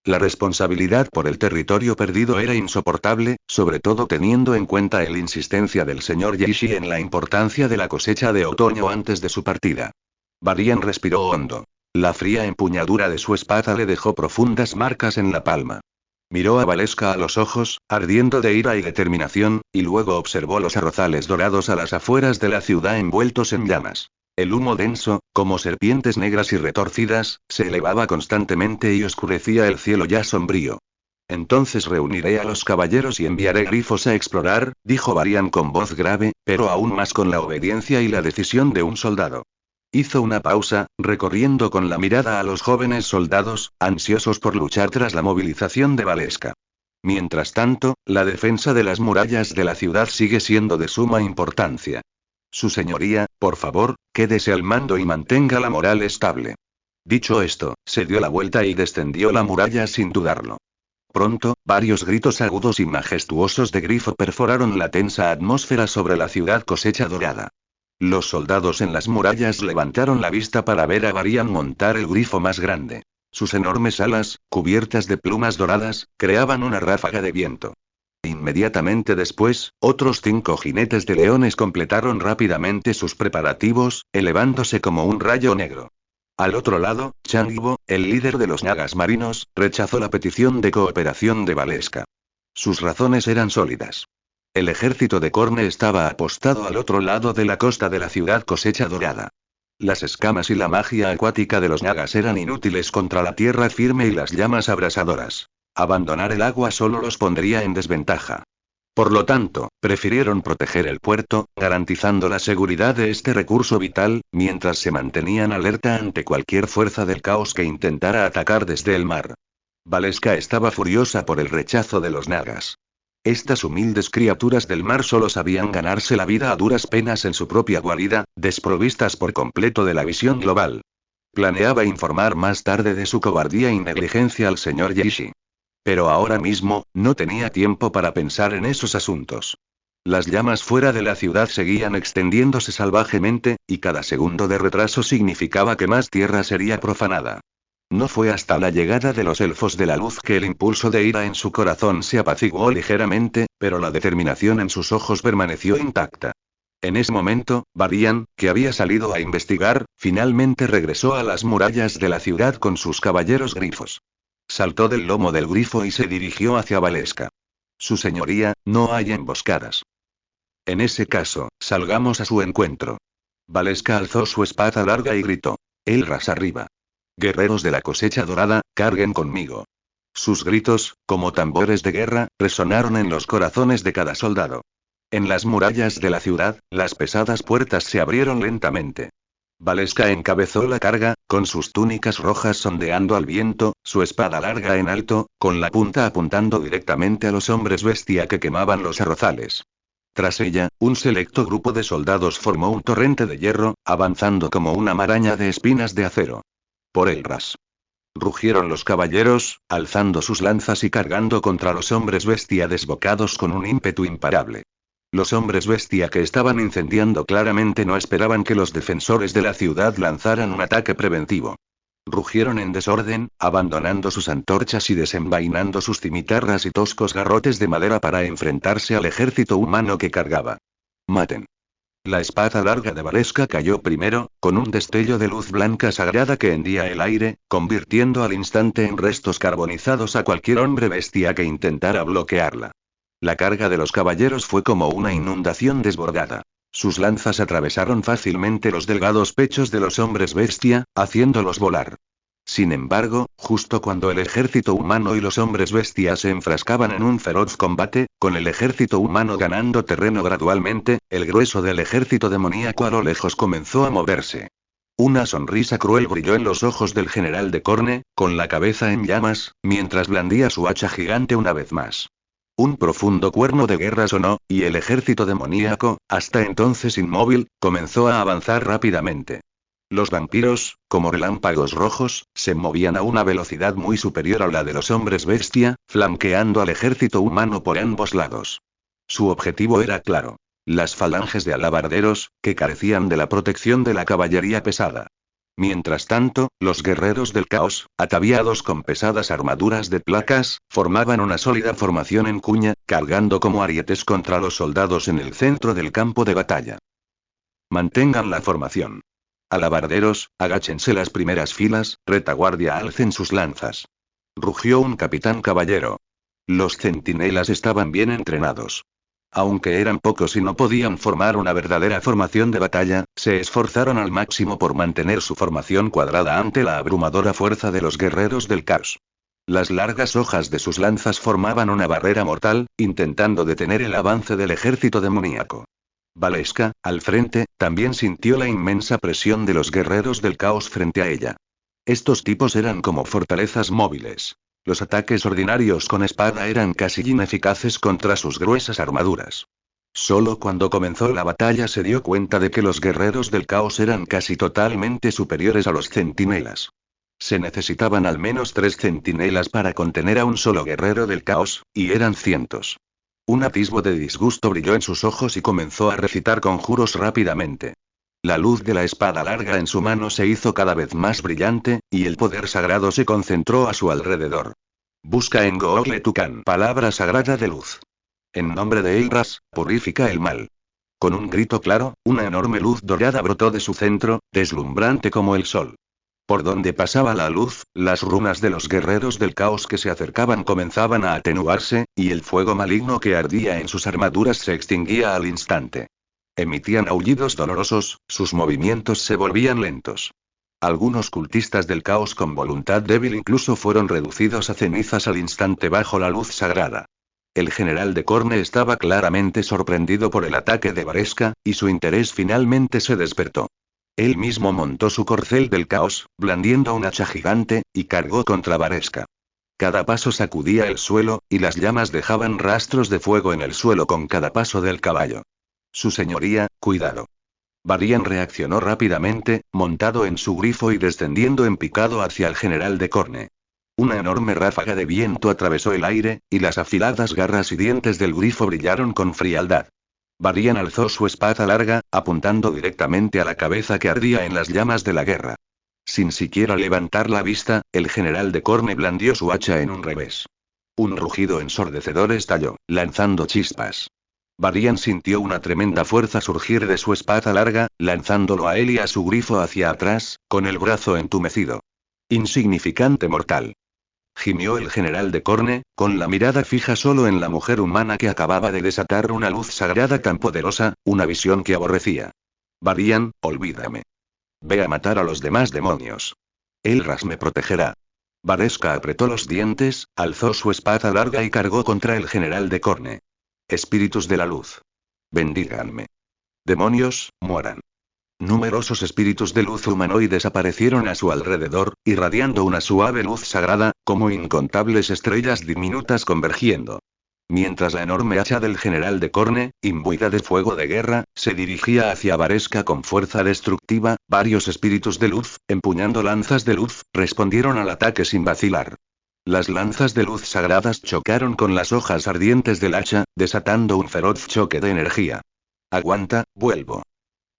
La responsabilidad por el territorio perdido era insoportable, sobre todo teniendo en cuenta la insistencia del señor Yishi en la importancia de la cosecha de otoño antes de su partida. Varian respiró hondo. La fría empuñadura de su espada le dejó profundas marcas en la palma. Miró a Varesca a los ojos, ardiendo de ira y determinación, y luego observó los arrozales dorados a las afueras de la ciudad envueltos en llamas. El humo denso, como serpientes negras y retorcidas, se elevaba constantemente y oscurecía el cielo ya sombrío. Entonces reuniré a los caballeros y enviaré grifos a explorar, dijo Varian con voz grave, pero aún más con la obediencia y la decisión de un soldado. Hizo una pausa, recorriendo con la mirada a los jóvenes soldados, ansiosos por luchar tras la movilización de Valeska. Mientras tanto, la defensa de las murallas de la ciudad sigue siendo de suma importancia. Su señoría, por favor, quédese al mando y mantenga la moral estable. Dicho esto, se dio la vuelta y descendió la muralla sin dudarlo. Pronto, varios gritos agudos y majestuosos de grifo perforaron la tensa atmósfera sobre la ciudad Cosecha Dorada. Los soldados en las murallas levantaron la vista para ver a Varian montar el grifo más grande. Sus enormes alas, cubiertas de plumas doradas, creaban una ráfaga de viento. Inmediatamente después, otros 5 jinetes de leones completaron rápidamente sus preparativos, elevándose como un rayo negro. Al otro lado, Changibo, el líder de los nagas marinos, rechazó la petición de cooperación de Valeska. Sus razones eran sólidas. El ejército de Corne estaba apostado al otro lado de la costa de la ciudad Cosecha Dorada. Las escamas y la magia acuática de los nagas eran inútiles contra la tierra firme y las llamas abrasadoras. Abandonar el agua solo los pondría en desventaja. Por lo tanto, prefirieron proteger el puerto, garantizando la seguridad de este recurso vital, mientras se mantenían alerta ante cualquier fuerza del caos que intentara atacar desde el mar. Valeska estaba furiosa por el rechazo de los nagas. Estas humildes criaturas del mar solo sabían ganarse la vida a duras penas en su propia guarida, desprovistas por completo de la visión global. Planeaba informar más tarde de su cobardía y negligencia al señor Yishi. Pero ahora mismo, no tenía tiempo para pensar en esos asuntos. Las llamas fuera de la ciudad seguían extendiéndose salvajemente, y cada segundo de retraso significaba que más tierra sería profanada. No fue hasta la llegada de los elfos de la luz que el impulso de ira en su corazón se apaciguó ligeramente, pero la determinación en sus ojos permaneció intacta. En ese momento, Varian, que había salido a investigar, finalmente regresó a las murallas de la ciudad con sus caballeros grifos. Saltó del lomo del grifo y se dirigió hacia Valeska. Su señoría, no hay emboscadas. En ese caso, salgamos a su encuentro. Valeska alzó su espada larga y gritó. Elras arriba. Guerreros de la Cosecha Dorada, carguen conmigo. Sus gritos, como tambores de guerra, resonaron en los corazones de cada soldado. En las murallas de la ciudad, las pesadas puertas se abrieron lentamente. Valeska encabezó la carga, con sus túnicas rojas ondeando al viento, su espada larga en alto, con la punta apuntando directamente a los hombres bestia que quemaban los arrozales. Tras ella, un selecto grupo de soldados formó un torrente de hierro, avanzando como una maraña de espinas de acero. Por el ras. Rugieron los caballeros, alzando sus lanzas y cargando contra los hombres bestia desbocados con un ímpetu imparable. Los hombres bestia que estaban incendiando claramente no esperaban que los defensores de la ciudad lanzaran un ataque preventivo. Rugieron en desorden, abandonando sus antorchas y desenvainando sus cimitarras y toscos garrotes de madera para enfrentarse al ejército humano que cargaba. Maten. La espada larga de Valeska cayó primero, con un destello de luz blanca sagrada que hendía el aire, convirtiendo al instante en restos carbonizados a cualquier hombre bestia que intentara bloquearla. La carga de los caballeros fue como una inundación desbordada. Sus lanzas atravesaron fácilmente los delgados pechos de los hombres bestia, haciéndolos volar. Sin embargo, justo cuando el ejército humano y los hombres bestia se enfrascaban en un feroz combate, con el ejército humano ganando terreno gradualmente, el grueso del ejército demoníaco a lo lejos comenzó a moverse. Una sonrisa cruel brilló en los ojos del general de Corne, con la cabeza en llamas, mientras blandía su hacha gigante una vez más. Un profundo cuerno de guerra sonó, y el ejército demoníaco, hasta entonces inmóvil, comenzó a avanzar rápidamente. Los vampiros, como relámpagos rojos, se movían a una velocidad muy superior a la de los hombres bestia, flanqueando al ejército humano por ambos lados. Su objetivo era claro. Las falanges de alabarderos, que carecían de la protección de la caballería pesada. Mientras tanto, los guerreros del caos, ataviados con pesadas armaduras de placas, formaban una sólida formación en cuña, cargando como arietes contra los soldados en el centro del campo de batalla. Mantengan la formación. Alabarderos, agáchense las primeras filas, retaguardia alcen sus lanzas. Rugió un capitán caballero. Los centinelas estaban bien entrenados. Aunque eran pocos y no podían formar una verdadera formación de batalla, se esforzaron al máximo por mantener su formación cuadrada ante la abrumadora fuerza de los guerreros del caos. Las largas hojas de sus lanzas formaban una barrera mortal, intentando detener el avance del ejército demoníaco. Valeska, al frente, también sintió la inmensa presión de los guerreros del caos frente a ella. Estos tipos eran como fortalezas móviles. Los ataques ordinarios con espada eran casi ineficaces contra sus gruesas armaduras. Solo cuando comenzó la batalla se dio cuenta de que los guerreros del caos eran casi totalmente superiores a los centinelas. Se necesitaban al menos 3 centinelas para contener a un solo guerrero del caos, y eran cientos. Un atisbo de disgusto brilló en sus ojos y comenzó a recitar conjuros rápidamente. La luz de la espada larga en su mano se hizo cada vez más brillante, y el poder sagrado se concentró a su alrededor. Busca en Google Tukan, palabra sagrada de luz. En nombre de Elras, purifica el mal. Con un grito claro, una enorme luz dorada brotó de su centro, deslumbrante como el sol. Por donde pasaba la luz, las runas de los guerreros del caos que se acercaban comenzaban a atenuarse, y el fuego maligno que ardía en sus armaduras se extinguía al instante. Emitían aullidos dolorosos, sus movimientos se volvían lentos. Algunos cultistas del caos con voluntad débil incluso fueron reducidos a cenizas al instante bajo la luz sagrada. El general de Corne estaba claramente sorprendido por el ataque de Vareska, y su interés finalmente se despertó. Él mismo montó su corcel del caos, blandiendo un hacha gigante, y cargó contra Vareska. Cada paso sacudía el suelo, y las llamas dejaban rastros de fuego en el suelo con cada paso del caballo. Su señoría, cuidado. Varian reaccionó rápidamente, montado en su grifo y descendiendo en picado hacia el general de Corne. Una enorme ráfaga de viento atravesó el aire, y las afiladas garras y dientes del grifo brillaron con frialdad. Varian alzó su espada larga, apuntando directamente a la cabeza que ardía en las llamas de la guerra. Sin siquiera levantar la vista, el general de Corne blandió su hacha en un revés. Un rugido ensordecedor estalló, lanzando chispas. Varian sintió una tremenda fuerza surgir de su espada larga, lanzándolo a él y a su grifo hacia atrás, con el brazo entumecido. Insignificante mortal. Gimió el general de Corne, con la mirada fija solo en la mujer humana que acababa de desatar una luz sagrada tan poderosa, una visión que aborrecía. Varian, olvídame. Ve a matar a los demás demonios. Elras me protegerá. Vareska apretó los dientes, alzó su espada larga y cargó contra el general de Corne. Espíritus de la luz. Bendíganme. Demonios, mueran. Numerosos espíritus de luz humanoides aparecieron a su alrededor, irradiando una suave luz sagrada, como incontables estrellas diminutas convergiendo. Mientras la enorme hacha del general de Corne, imbuida de fuego de guerra, se dirigía hacia Vareska con fuerza destructiva, varios espíritus de luz, empuñando lanzas de luz, respondieron al ataque sin vacilar. Las lanzas de luz sagradas chocaron con las hojas ardientes del hacha, desatando un feroz choque de energía. Aguanta, vuelvo.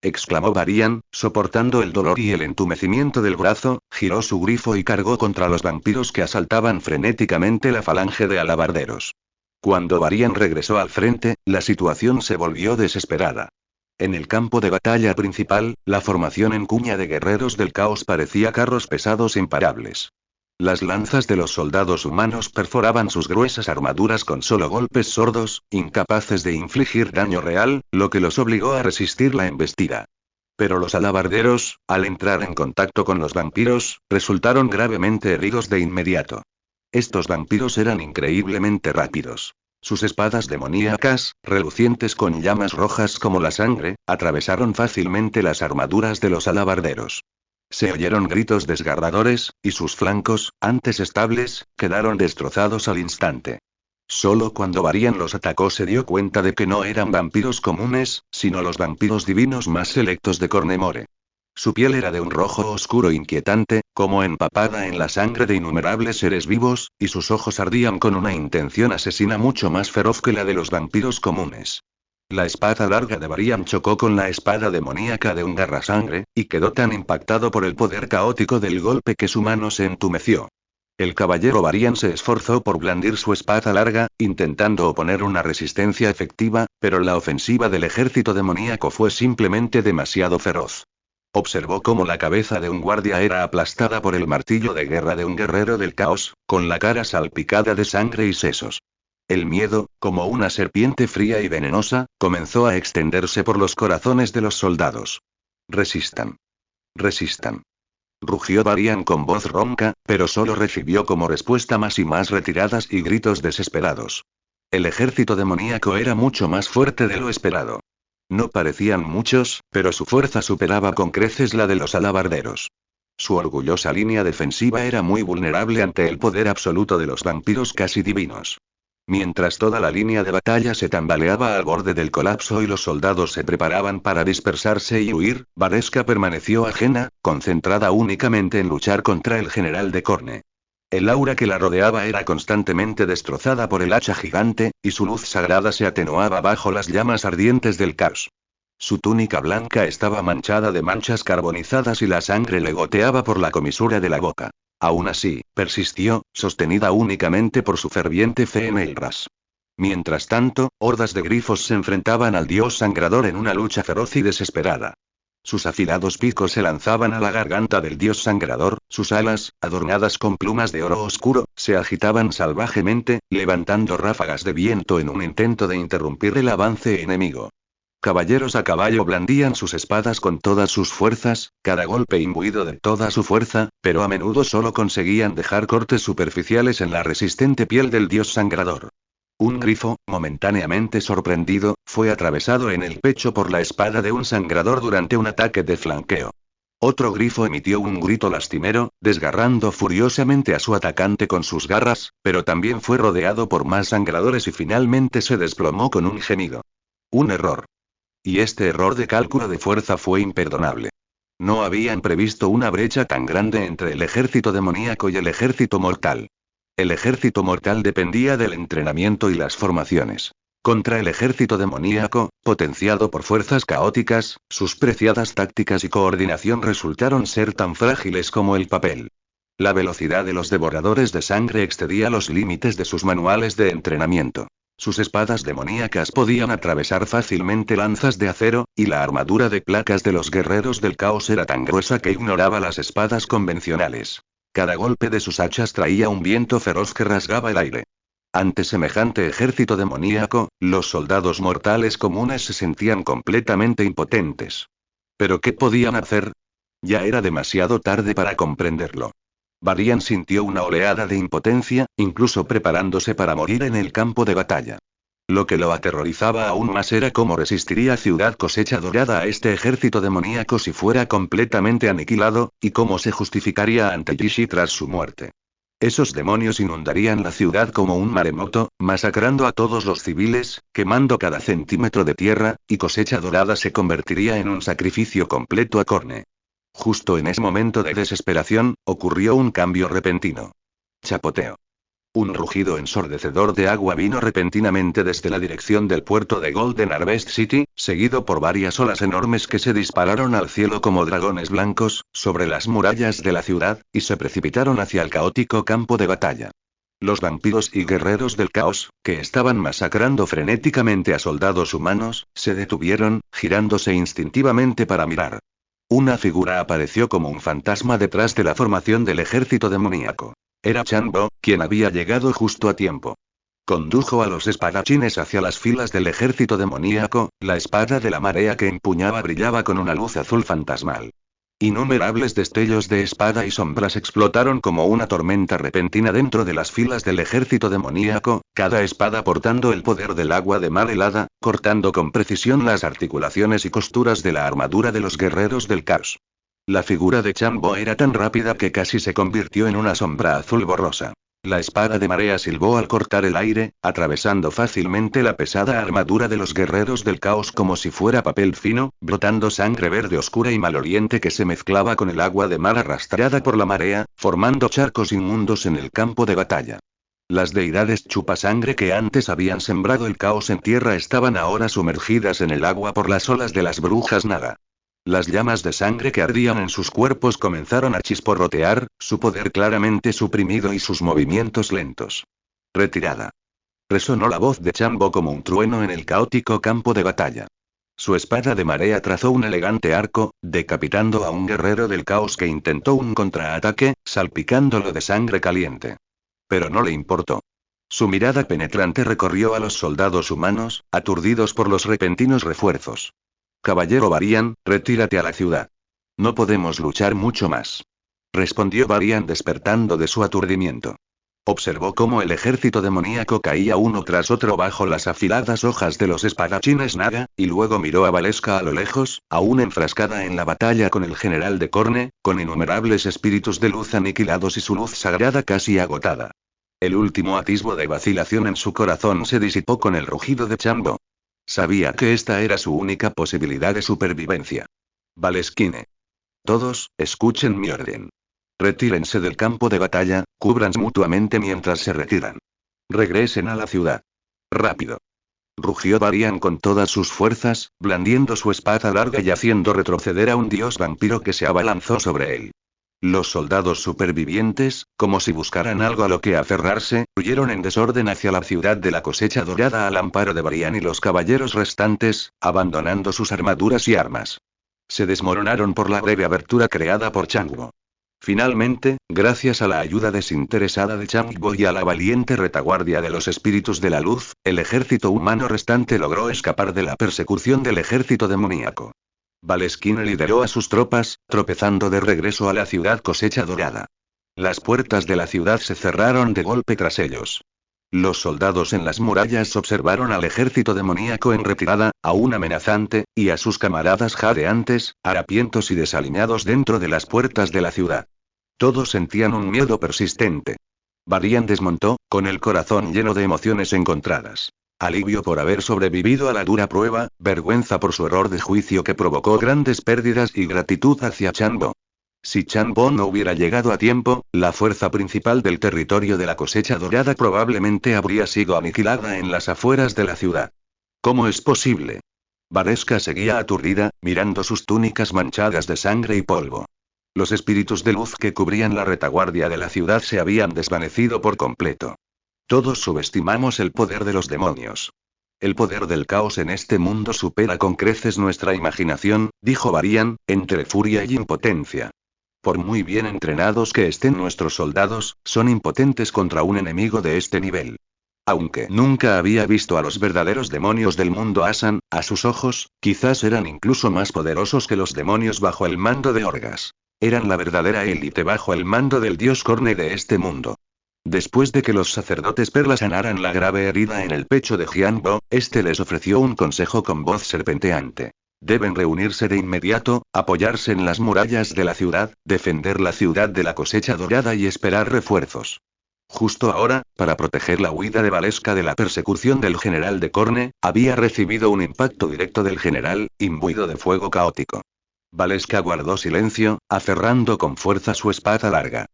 Exclamó Varian, soportando el dolor y el entumecimiento del brazo, giró su grifo y cargó contra los vampiros que asaltaban frenéticamente la falange de alabarderos. Cuando Varian regresó al frente, la situación se volvió desesperada. En el campo de batalla principal, la formación en cuña de guerreros del caos parecía carros pesados imparables. Las lanzas de los soldados humanos perforaban sus gruesas armaduras con solo golpes sordos, incapaces de infligir daño real, lo que los obligó a resistir la embestida. Pero los alabarderos, al entrar en contacto con los vampiros, resultaron gravemente heridos de inmediato. Estos vampiros eran increíblemente rápidos. Sus espadas demoníacas, relucientes con llamas rojas como la sangre, atravesaron fácilmente las armaduras de los alabarderos. Se oyeron gritos desgarradores, y sus flancos, antes estables, quedaron destrozados al instante. Solo cuando Varian los atacó se dio cuenta de que no eran vampiros comunes, sino los vampiros divinos más selectos de Cornemore. Su piel era de un rojo oscuro inquietante, como empapada en la sangre de innumerables seres vivos, y sus ojos ardían con una intención asesina mucho más feroz que la de los vampiros comunes. La espada larga de Varian chocó con la espada demoníaca de un garrasangre, y quedó tan impactado por el poder caótico del golpe que su mano se entumeció. El caballero Varian se esforzó por blandir su espada larga, intentando oponer una resistencia efectiva, pero la ofensiva del ejército demoníaco fue simplemente demasiado feroz. Observó cómo la cabeza de un guardia era aplastada por el martillo de guerra de un guerrero del caos, con la cara salpicada de sangre y sesos. El miedo, como una serpiente fría y venenosa, comenzó a extenderse por los corazones de los soldados. Resistan. Resistan. Rugió Varian con voz ronca, pero solo recibió como respuesta más y más retiradas y gritos desesperados. El ejército demoníaco era mucho más fuerte de lo esperado. No parecían muchos, pero su fuerza superaba con creces la de los alabarderos. Su orgullosa línea defensiva era muy vulnerable ante el poder absoluto de los vampiros casi divinos. Mientras toda la línea de batalla se tambaleaba al borde del colapso y los soldados se preparaban para dispersarse y huir, Varesca permaneció ajena, concentrada únicamente en luchar contra el general de Corne. El aura que la rodeaba era constantemente destrozada por el hacha gigante, y su luz sagrada se atenuaba bajo las llamas ardientes del caos. Su túnica blanca estaba manchada de manchas carbonizadas y la sangre le goteaba por la comisura de la boca. Aún así, persistió, sostenida únicamente por su ferviente fe en Elras. Mientras tanto, hordas de grifos se enfrentaban al dios sangrador en una lucha feroz y desesperada. Sus afilados picos se lanzaban a la garganta del dios sangrador, sus alas, adornadas con plumas de oro oscuro, se agitaban salvajemente, levantando ráfagas de viento en un intento de interrumpir el avance enemigo. Caballeros a caballo blandían sus espadas con todas sus fuerzas, cada golpe imbuido de toda su fuerza, pero a menudo solo conseguían dejar cortes superficiales en la resistente piel del dios sangrador. Un grifo, momentáneamente sorprendido, fue atravesado en el pecho por la espada de un sangrador durante un ataque de flanqueo. Otro grifo emitió un grito lastimero, desgarrando furiosamente a su atacante con sus garras, pero también fue rodeado por más sangradores y finalmente se desplomó con un gemido. Un error. Y este error de cálculo de fuerza fue imperdonable. No habían previsto una brecha tan grande entre el ejército demoníaco y el ejército mortal. El ejército mortal dependía del entrenamiento y las formaciones. Contra el ejército demoníaco, potenciado por fuerzas caóticas, sus preciadas tácticas y coordinación resultaron ser tan frágiles como el papel. La velocidad de los devoradores de sangre excedía los límites de sus manuales de entrenamiento. Sus espadas demoníacas podían atravesar fácilmente lanzas de acero, y la armadura de placas de los guerreros del caos era tan gruesa que ignoraba las espadas convencionales. Cada golpe de sus hachas traía un viento feroz que rasgaba el aire. Ante semejante ejército demoníaco, los soldados mortales comunes se sentían completamente impotentes. ¿Pero qué podían hacer? Ya era demasiado tarde para comprenderlo. Varian sintió una oleada de impotencia, incluso preparándose para morir en el campo de batalla. Lo que lo aterrorizaba aún más era cómo resistiría Ciudad Cosecha Dorada a este ejército demoníaco si fuera completamente aniquilado, y cómo se justificaría ante Yishi tras su muerte. Esos demonios inundarían la ciudad como un maremoto, masacrando a todos los civiles, quemando cada centímetro de tierra, y Cosecha Dorada se convertiría en un sacrificio completo a Corne. Justo en ese momento de desesperación, ocurrió un cambio repentino. Chapoteo. Un rugido ensordecedor de agua vino repentinamente desde la dirección del puerto de Golden Harvest City, seguido por varias olas enormes que se dispararon al cielo como dragones blancos, sobre las murallas de la ciudad, y se precipitaron hacia el caótico campo de batalla. Los vampiros y guerreros del caos, que estaban masacrando frenéticamente a soldados humanos, se detuvieron, girándose instintivamente para mirar. Una figura apareció como un fantasma detrás de la formación del ejército demoníaco. Era Chanbo, quien había llegado justo a tiempo. Condujo a los espadachines hacia las filas del ejército demoníaco, la espada de la marea que empuñaba brillaba con una luz azul fantasmal. Innumerables destellos de espada y sombras explotaron como una tormenta repentina dentro de las filas del ejército demoníaco, cada espada portando el poder del agua de mar helada, cortando con precisión las articulaciones y costuras de la armadura de los guerreros del caos. La figura de Chambo era tan rápida que casi se convirtió en una sombra azul borrosa. La espada de marea silbó al cortar el aire, atravesando fácilmente la pesada armadura de los guerreros del caos como si fuera papel fino, brotando sangre verde oscura y maloliente que se mezclaba con el agua de mar arrastrada por la marea, formando charcos inmundos en el campo de batalla. Las deidades chupasangre que antes habían sembrado el caos en tierra estaban ahora sumergidas en el agua por las olas de las brujas Naga. Las llamas de sangre que ardían en sus cuerpos comenzaron a chisporrotear, su poder claramente suprimido y sus movimientos lentos. Retirada. Resonó la voz de Chambo como un trueno en el caótico campo de batalla. Su espada de marea trazó un elegante arco, decapitando a un guerrero del caos que intentó un contraataque, salpicándolo de sangre caliente. Pero no le importó. Su mirada penetrante recorrió a los soldados humanos, aturdidos por los repentinos refuerzos. Caballero Varian, retírate a la ciudad. No podemos luchar mucho más. Respondió Varian despertando de su aturdimiento. Observó cómo el ejército demoníaco caía uno tras otro bajo las afiladas hojas de los espadachines Naga, y luego miró a Valeska a lo lejos, aún enfrascada en la batalla con el general de Corne, con innumerables espíritus de luz aniquilados y su luz sagrada casi agotada. El último atisbo de vacilación en su corazón se disipó con el rugido de Chambo. Sabía que esta era su única posibilidad de supervivencia. Valeskine. Todos, escuchen mi orden. Retírense del campo de batalla, cúbranse mutuamente mientras se retiran. Regresen a la ciudad. Rápido. Rugió Varian con todas sus fuerzas, blandiendo su espada larga y haciendo retroceder a un dios vampiro que se abalanzó sobre él. Los soldados supervivientes, como si buscaran algo a lo que aferrarse, huyeron en desorden hacia la ciudad de la cosecha dorada al amparo de Varian y los caballeros restantes, abandonando sus armaduras y armas. Se desmoronaron por la breve abertura creada por Changbo. Finalmente, gracias a la ayuda desinteresada de Changbo y a la valiente retaguardia de los espíritus de la luz, el ejército humano restante logró escapar de la persecución del ejército demoníaco. Valeskine lideró a sus tropas, tropezando de regreso a la ciudad cosecha dorada. Las puertas de la ciudad se cerraron de golpe tras ellos. Los soldados en las murallas observaron al ejército demoníaco en retirada, aún amenazante, y a sus camaradas jadeantes, harapientos y desaliñados dentro de las puertas de la ciudad. Todos sentían un miedo persistente. Varian desmontó, con el corazón lleno de emociones encontradas. Alivio por haber sobrevivido a la dura prueba, vergüenza por su error de juicio que provocó grandes pérdidas y gratitud hacia Changbo. Si Changbo no hubiera llegado a tiempo, la fuerza principal del territorio de la cosecha dorada probablemente habría sido aniquilada en las afueras de la ciudad. ¿Cómo es posible? Valeska seguía aturdida, mirando sus túnicas manchadas de sangre y polvo. Los espíritus de luz que cubrían la retaguardia de la ciudad se habían desvanecido por completo. Todos subestimamos el poder de los demonios. El poder del caos en este mundo supera con creces nuestra imaginación, dijo Varian, entre furia y impotencia. Por muy bien entrenados que estén nuestros soldados, son impotentes contra un enemigo de este nivel. Aunque nunca había visto a los verdaderos demonios del mundo Asan, a sus ojos, quizás eran incluso más poderosos que los demonios bajo el mando de Orgas. Eran la verdadera élite bajo el mando del dios Corne de este mundo. Después de que los sacerdotes Perla sanaran la grave herida en el pecho de Jianbo, este les ofreció un consejo con voz serpenteante. Deben reunirse de inmediato, apoyarse en las murallas de la ciudad, defender la ciudad de la cosecha dorada y esperar refuerzos. Justo ahora, para proteger la huida de Valeska de la persecución del general de Corne, había recibido un impacto directo del general, imbuido de fuego caótico. Valeska guardó silencio, aferrando con fuerza su espada larga.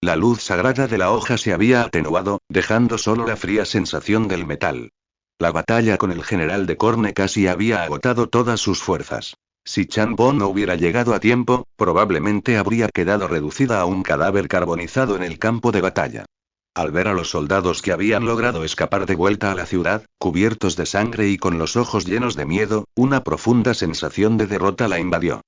La luz sagrada de la hoja se había atenuado, dejando solo la fría sensación del metal. La batalla con el general de Corne casi había agotado todas sus fuerzas. Si Changbo no hubiera llegado a tiempo, probablemente habría quedado reducida a un cadáver carbonizado en el campo de batalla. Al ver a los soldados que habían logrado escapar de vuelta a la ciudad, cubiertos de sangre y con los ojos llenos de miedo, una profunda sensación de derrota la invadió.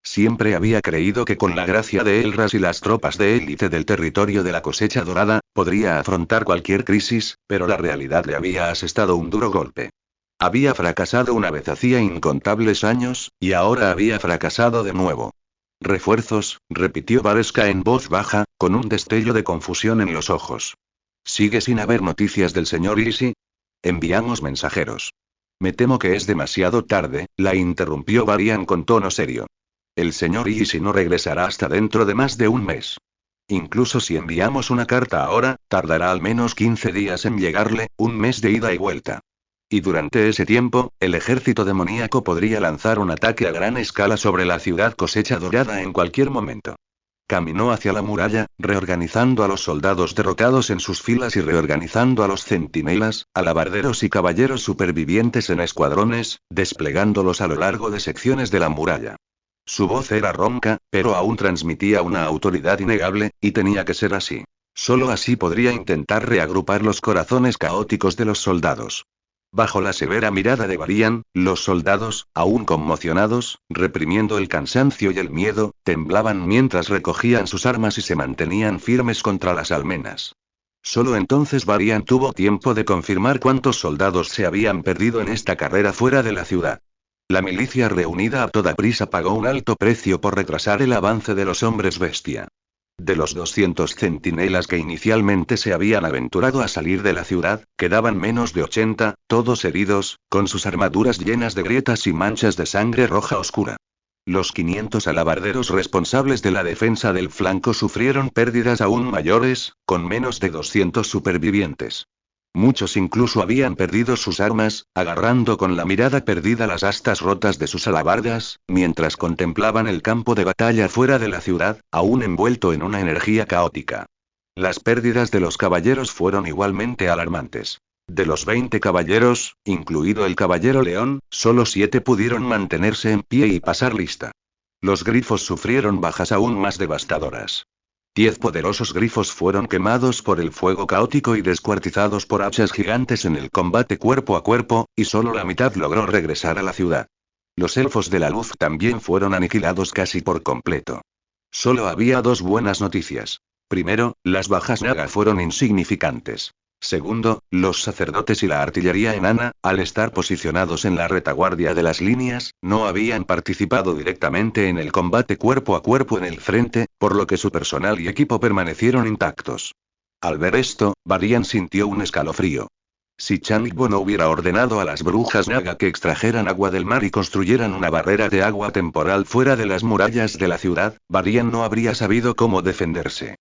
Siempre había creído que con la gracia de Elras y las tropas de élite del territorio de la cosecha dorada, podría afrontar cualquier crisis, pero la realidad le había asestado un duro golpe. Había fracasado una vez hacía incontables años, y ahora había fracasado de nuevo. Refuerzos, repitió Valeska en voz baja, con un destello de confusión en los ojos. ¿Sigue sin haber noticias del señor Isi? Enviamos mensajeros. Me temo que es demasiado tarde, la interrumpió Varian con tono serio. El señor Isi no regresará hasta dentro de más de un mes. Incluso si enviamos una carta ahora, tardará al menos 15 días en llegarle, un mes de ida y vuelta. Y durante ese tiempo, el ejército demoníaco podría lanzar un ataque a gran escala sobre la ciudad cosecha dorada en cualquier momento. Caminó hacia la muralla, reorganizando a los soldados derrotados en sus filas y reorganizando a los centinelas, alabarderos y caballeros supervivientes en escuadrones, desplegándolos a lo largo de secciones de la muralla. Su voz era ronca, pero aún transmitía una autoridad innegable, y tenía que ser así. Solo así podría intentar reagrupar los corazones caóticos de los soldados. Bajo la severa mirada de Varian, los soldados, aún conmocionados, reprimiendo el cansancio y el miedo, temblaban mientras recogían sus armas y se mantenían firmes contra las almenas. Solo entonces Varian tuvo tiempo de confirmar cuántos soldados se habían perdido en esta carrera fuera de la ciudad. La milicia reunida a toda prisa pagó un alto precio por retrasar el avance de los hombres bestia. De los 200 centinelas que inicialmente se habían aventurado a salir de la ciudad, quedaban menos de 80, todos heridos, con sus armaduras llenas de grietas y manchas de sangre roja oscura. Los 500 alabarderos responsables de la defensa del flanco sufrieron pérdidas aún mayores, con menos de 200 supervivientes. Muchos incluso habían perdido sus armas, agarrando con la mirada perdida las astas rotas de sus alabardas, mientras contemplaban el campo de batalla fuera de la ciudad, aún envuelto en una energía caótica. Las pérdidas de los caballeros fueron igualmente alarmantes. De los 20 caballeros, incluido el caballero león, solo 7 pudieron mantenerse en pie y pasar lista. Los grifos sufrieron bajas aún más devastadoras. 10 poderosos grifos fueron quemados por el fuego caótico y descuartizados por hachas gigantes en el combate cuerpo a cuerpo, y solo la mitad logró regresar a la ciudad. Los elfos de la luz también fueron aniquilados casi por completo. Solo había 2 buenas noticias. Primero, las bajas naga fueron insignificantes. Segundo, los sacerdotes y la artillería enana, al estar posicionados en la retaguardia de las líneas, no habían participado directamente en el combate cuerpo a cuerpo en el frente, por lo que su personal y equipo permanecieron intactos. Al ver esto, Varian sintió un escalofrío. Si Chanigbo no hubiera ordenado a las brujas naga que extrajeran agua del mar y construyeran una barrera de agua temporal fuera de las murallas de la ciudad, Varian no habría sabido cómo defenderse.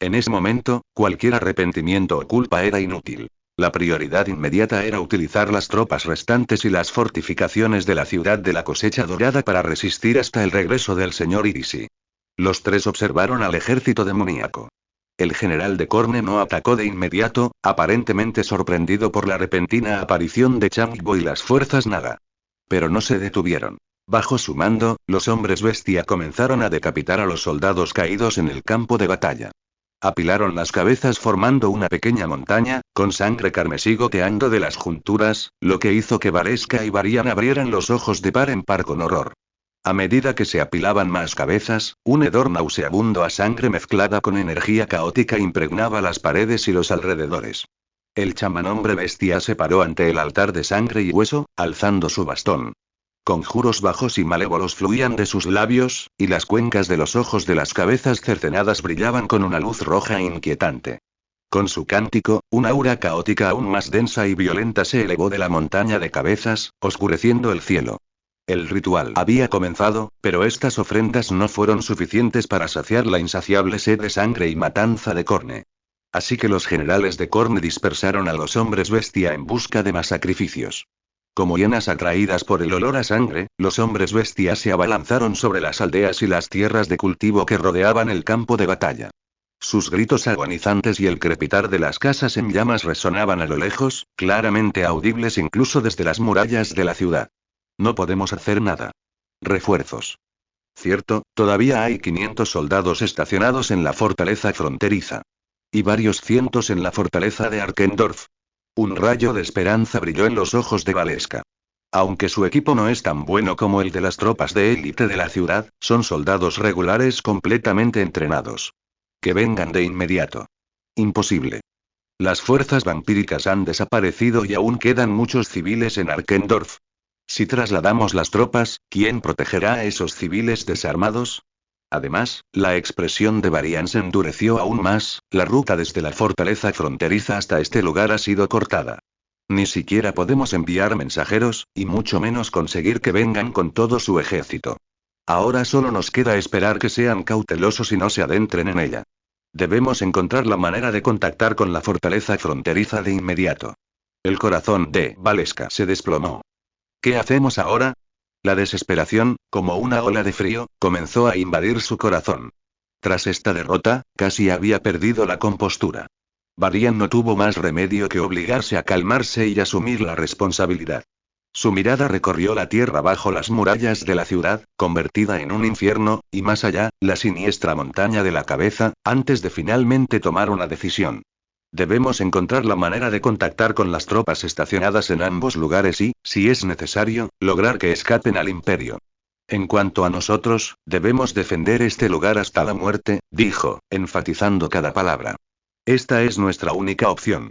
En ese momento, cualquier arrepentimiento o culpa era inútil. La prioridad inmediata era utilizar las tropas restantes y las fortificaciones de la ciudad de la cosecha dorada para resistir hasta el regreso del señor Irisi. Los 3 observaron al ejército demoníaco. El general de Corne no atacó de inmediato, aparentemente sorprendido por la repentina aparición de Chanigbo y las fuerzas naga. Pero no se detuvieron. Bajo su mando, los hombres bestia comenzaron a decapitar a los soldados caídos en el campo de batalla. Apilaron las cabezas formando una pequeña montaña, con sangre carmesí goteando de las junturas, lo que hizo que Valeska y Varian abrieran los ojos de par en par con horror. A medida que se apilaban más cabezas, un hedor nauseabundo a sangre mezclada con energía caótica impregnaba las paredes y los alrededores. El chamán hombre bestia se paró ante el altar de sangre y hueso, alzando su bastón. Conjuros bajos y malévolos fluían de sus labios, y las cuencas de los ojos de las cabezas cercenadas brillaban con una luz roja inquietante. Con su cántico, una aura caótica aún más densa y violenta se elevó de la montaña de cabezas, oscureciendo el cielo. El ritual había comenzado, pero estas ofrendas no fueron suficientes para saciar la insaciable sed de sangre y matanza de Corne. Así que los generales de Corne dispersaron a los hombres bestia en busca de más sacrificios. Como hienas atraídas por el olor a sangre, los hombres bestia se abalanzaron sobre las aldeas y las tierras de cultivo que rodeaban el campo de batalla. Sus gritos agonizantes y el crepitar de las casas en llamas resonaban a lo lejos, claramente audibles incluso desde las murallas de la ciudad. No podemos hacer nada. Refuerzos. Cierto, todavía hay 500 soldados estacionados en la fortaleza fronteriza. Y varios cientos en la fortaleza de Arkendorf. Un rayo de esperanza brilló en los ojos de Valeska. Aunque su equipo no es tan bueno como el de las tropas de élite de la ciudad, son soldados regulares completamente entrenados. Que vengan de inmediato. Imposible. Las fuerzas vampíricas han desaparecido y aún quedan muchos civiles en Arkendorf. Si trasladamos las tropas, ¿quién protegerá a esos civiles desarmados? Además, la expresión de Varian se endureció aún más, la ruta desde la fortaleza fronteriza hasta este lugar ha sido cortada. Ni siquiera podemos enviar mensajeros, y mucho menos conseguir que vengan con todo su ejército. Ahora solo nos queda esperar que sean cautelosos y no se adentren en ella. Debemos encontrar la manera de contactar con la fortaleza fronteriza de inmediato. El corazón de Valeska se desplomó. ¿Qué hacemos ahora? La desesperación, como una ola de frío, comenzó a invadir su corazón. Tras esta derrota, casi había perdido la compostura. Varian no tuvo más remedio que obligarse a calmarse y asumir la responsabilidad. Su mirada recorrió la tierra bajo las murallas de la ciudad, convertida en un infierno, y más allá, la siniestra montaña de la cabeza, antes de finalmente tomar una decisión. Debemos encontrar la manera de contactar con las tropas estacionadas en ambos lugares y, si es necesario, lograr que escapen al imperio. En cuanto a nosotros, debemos defender este lugar hasta la muerte, dijo, enfatizando cada palabra. Esta es nuestra única opción.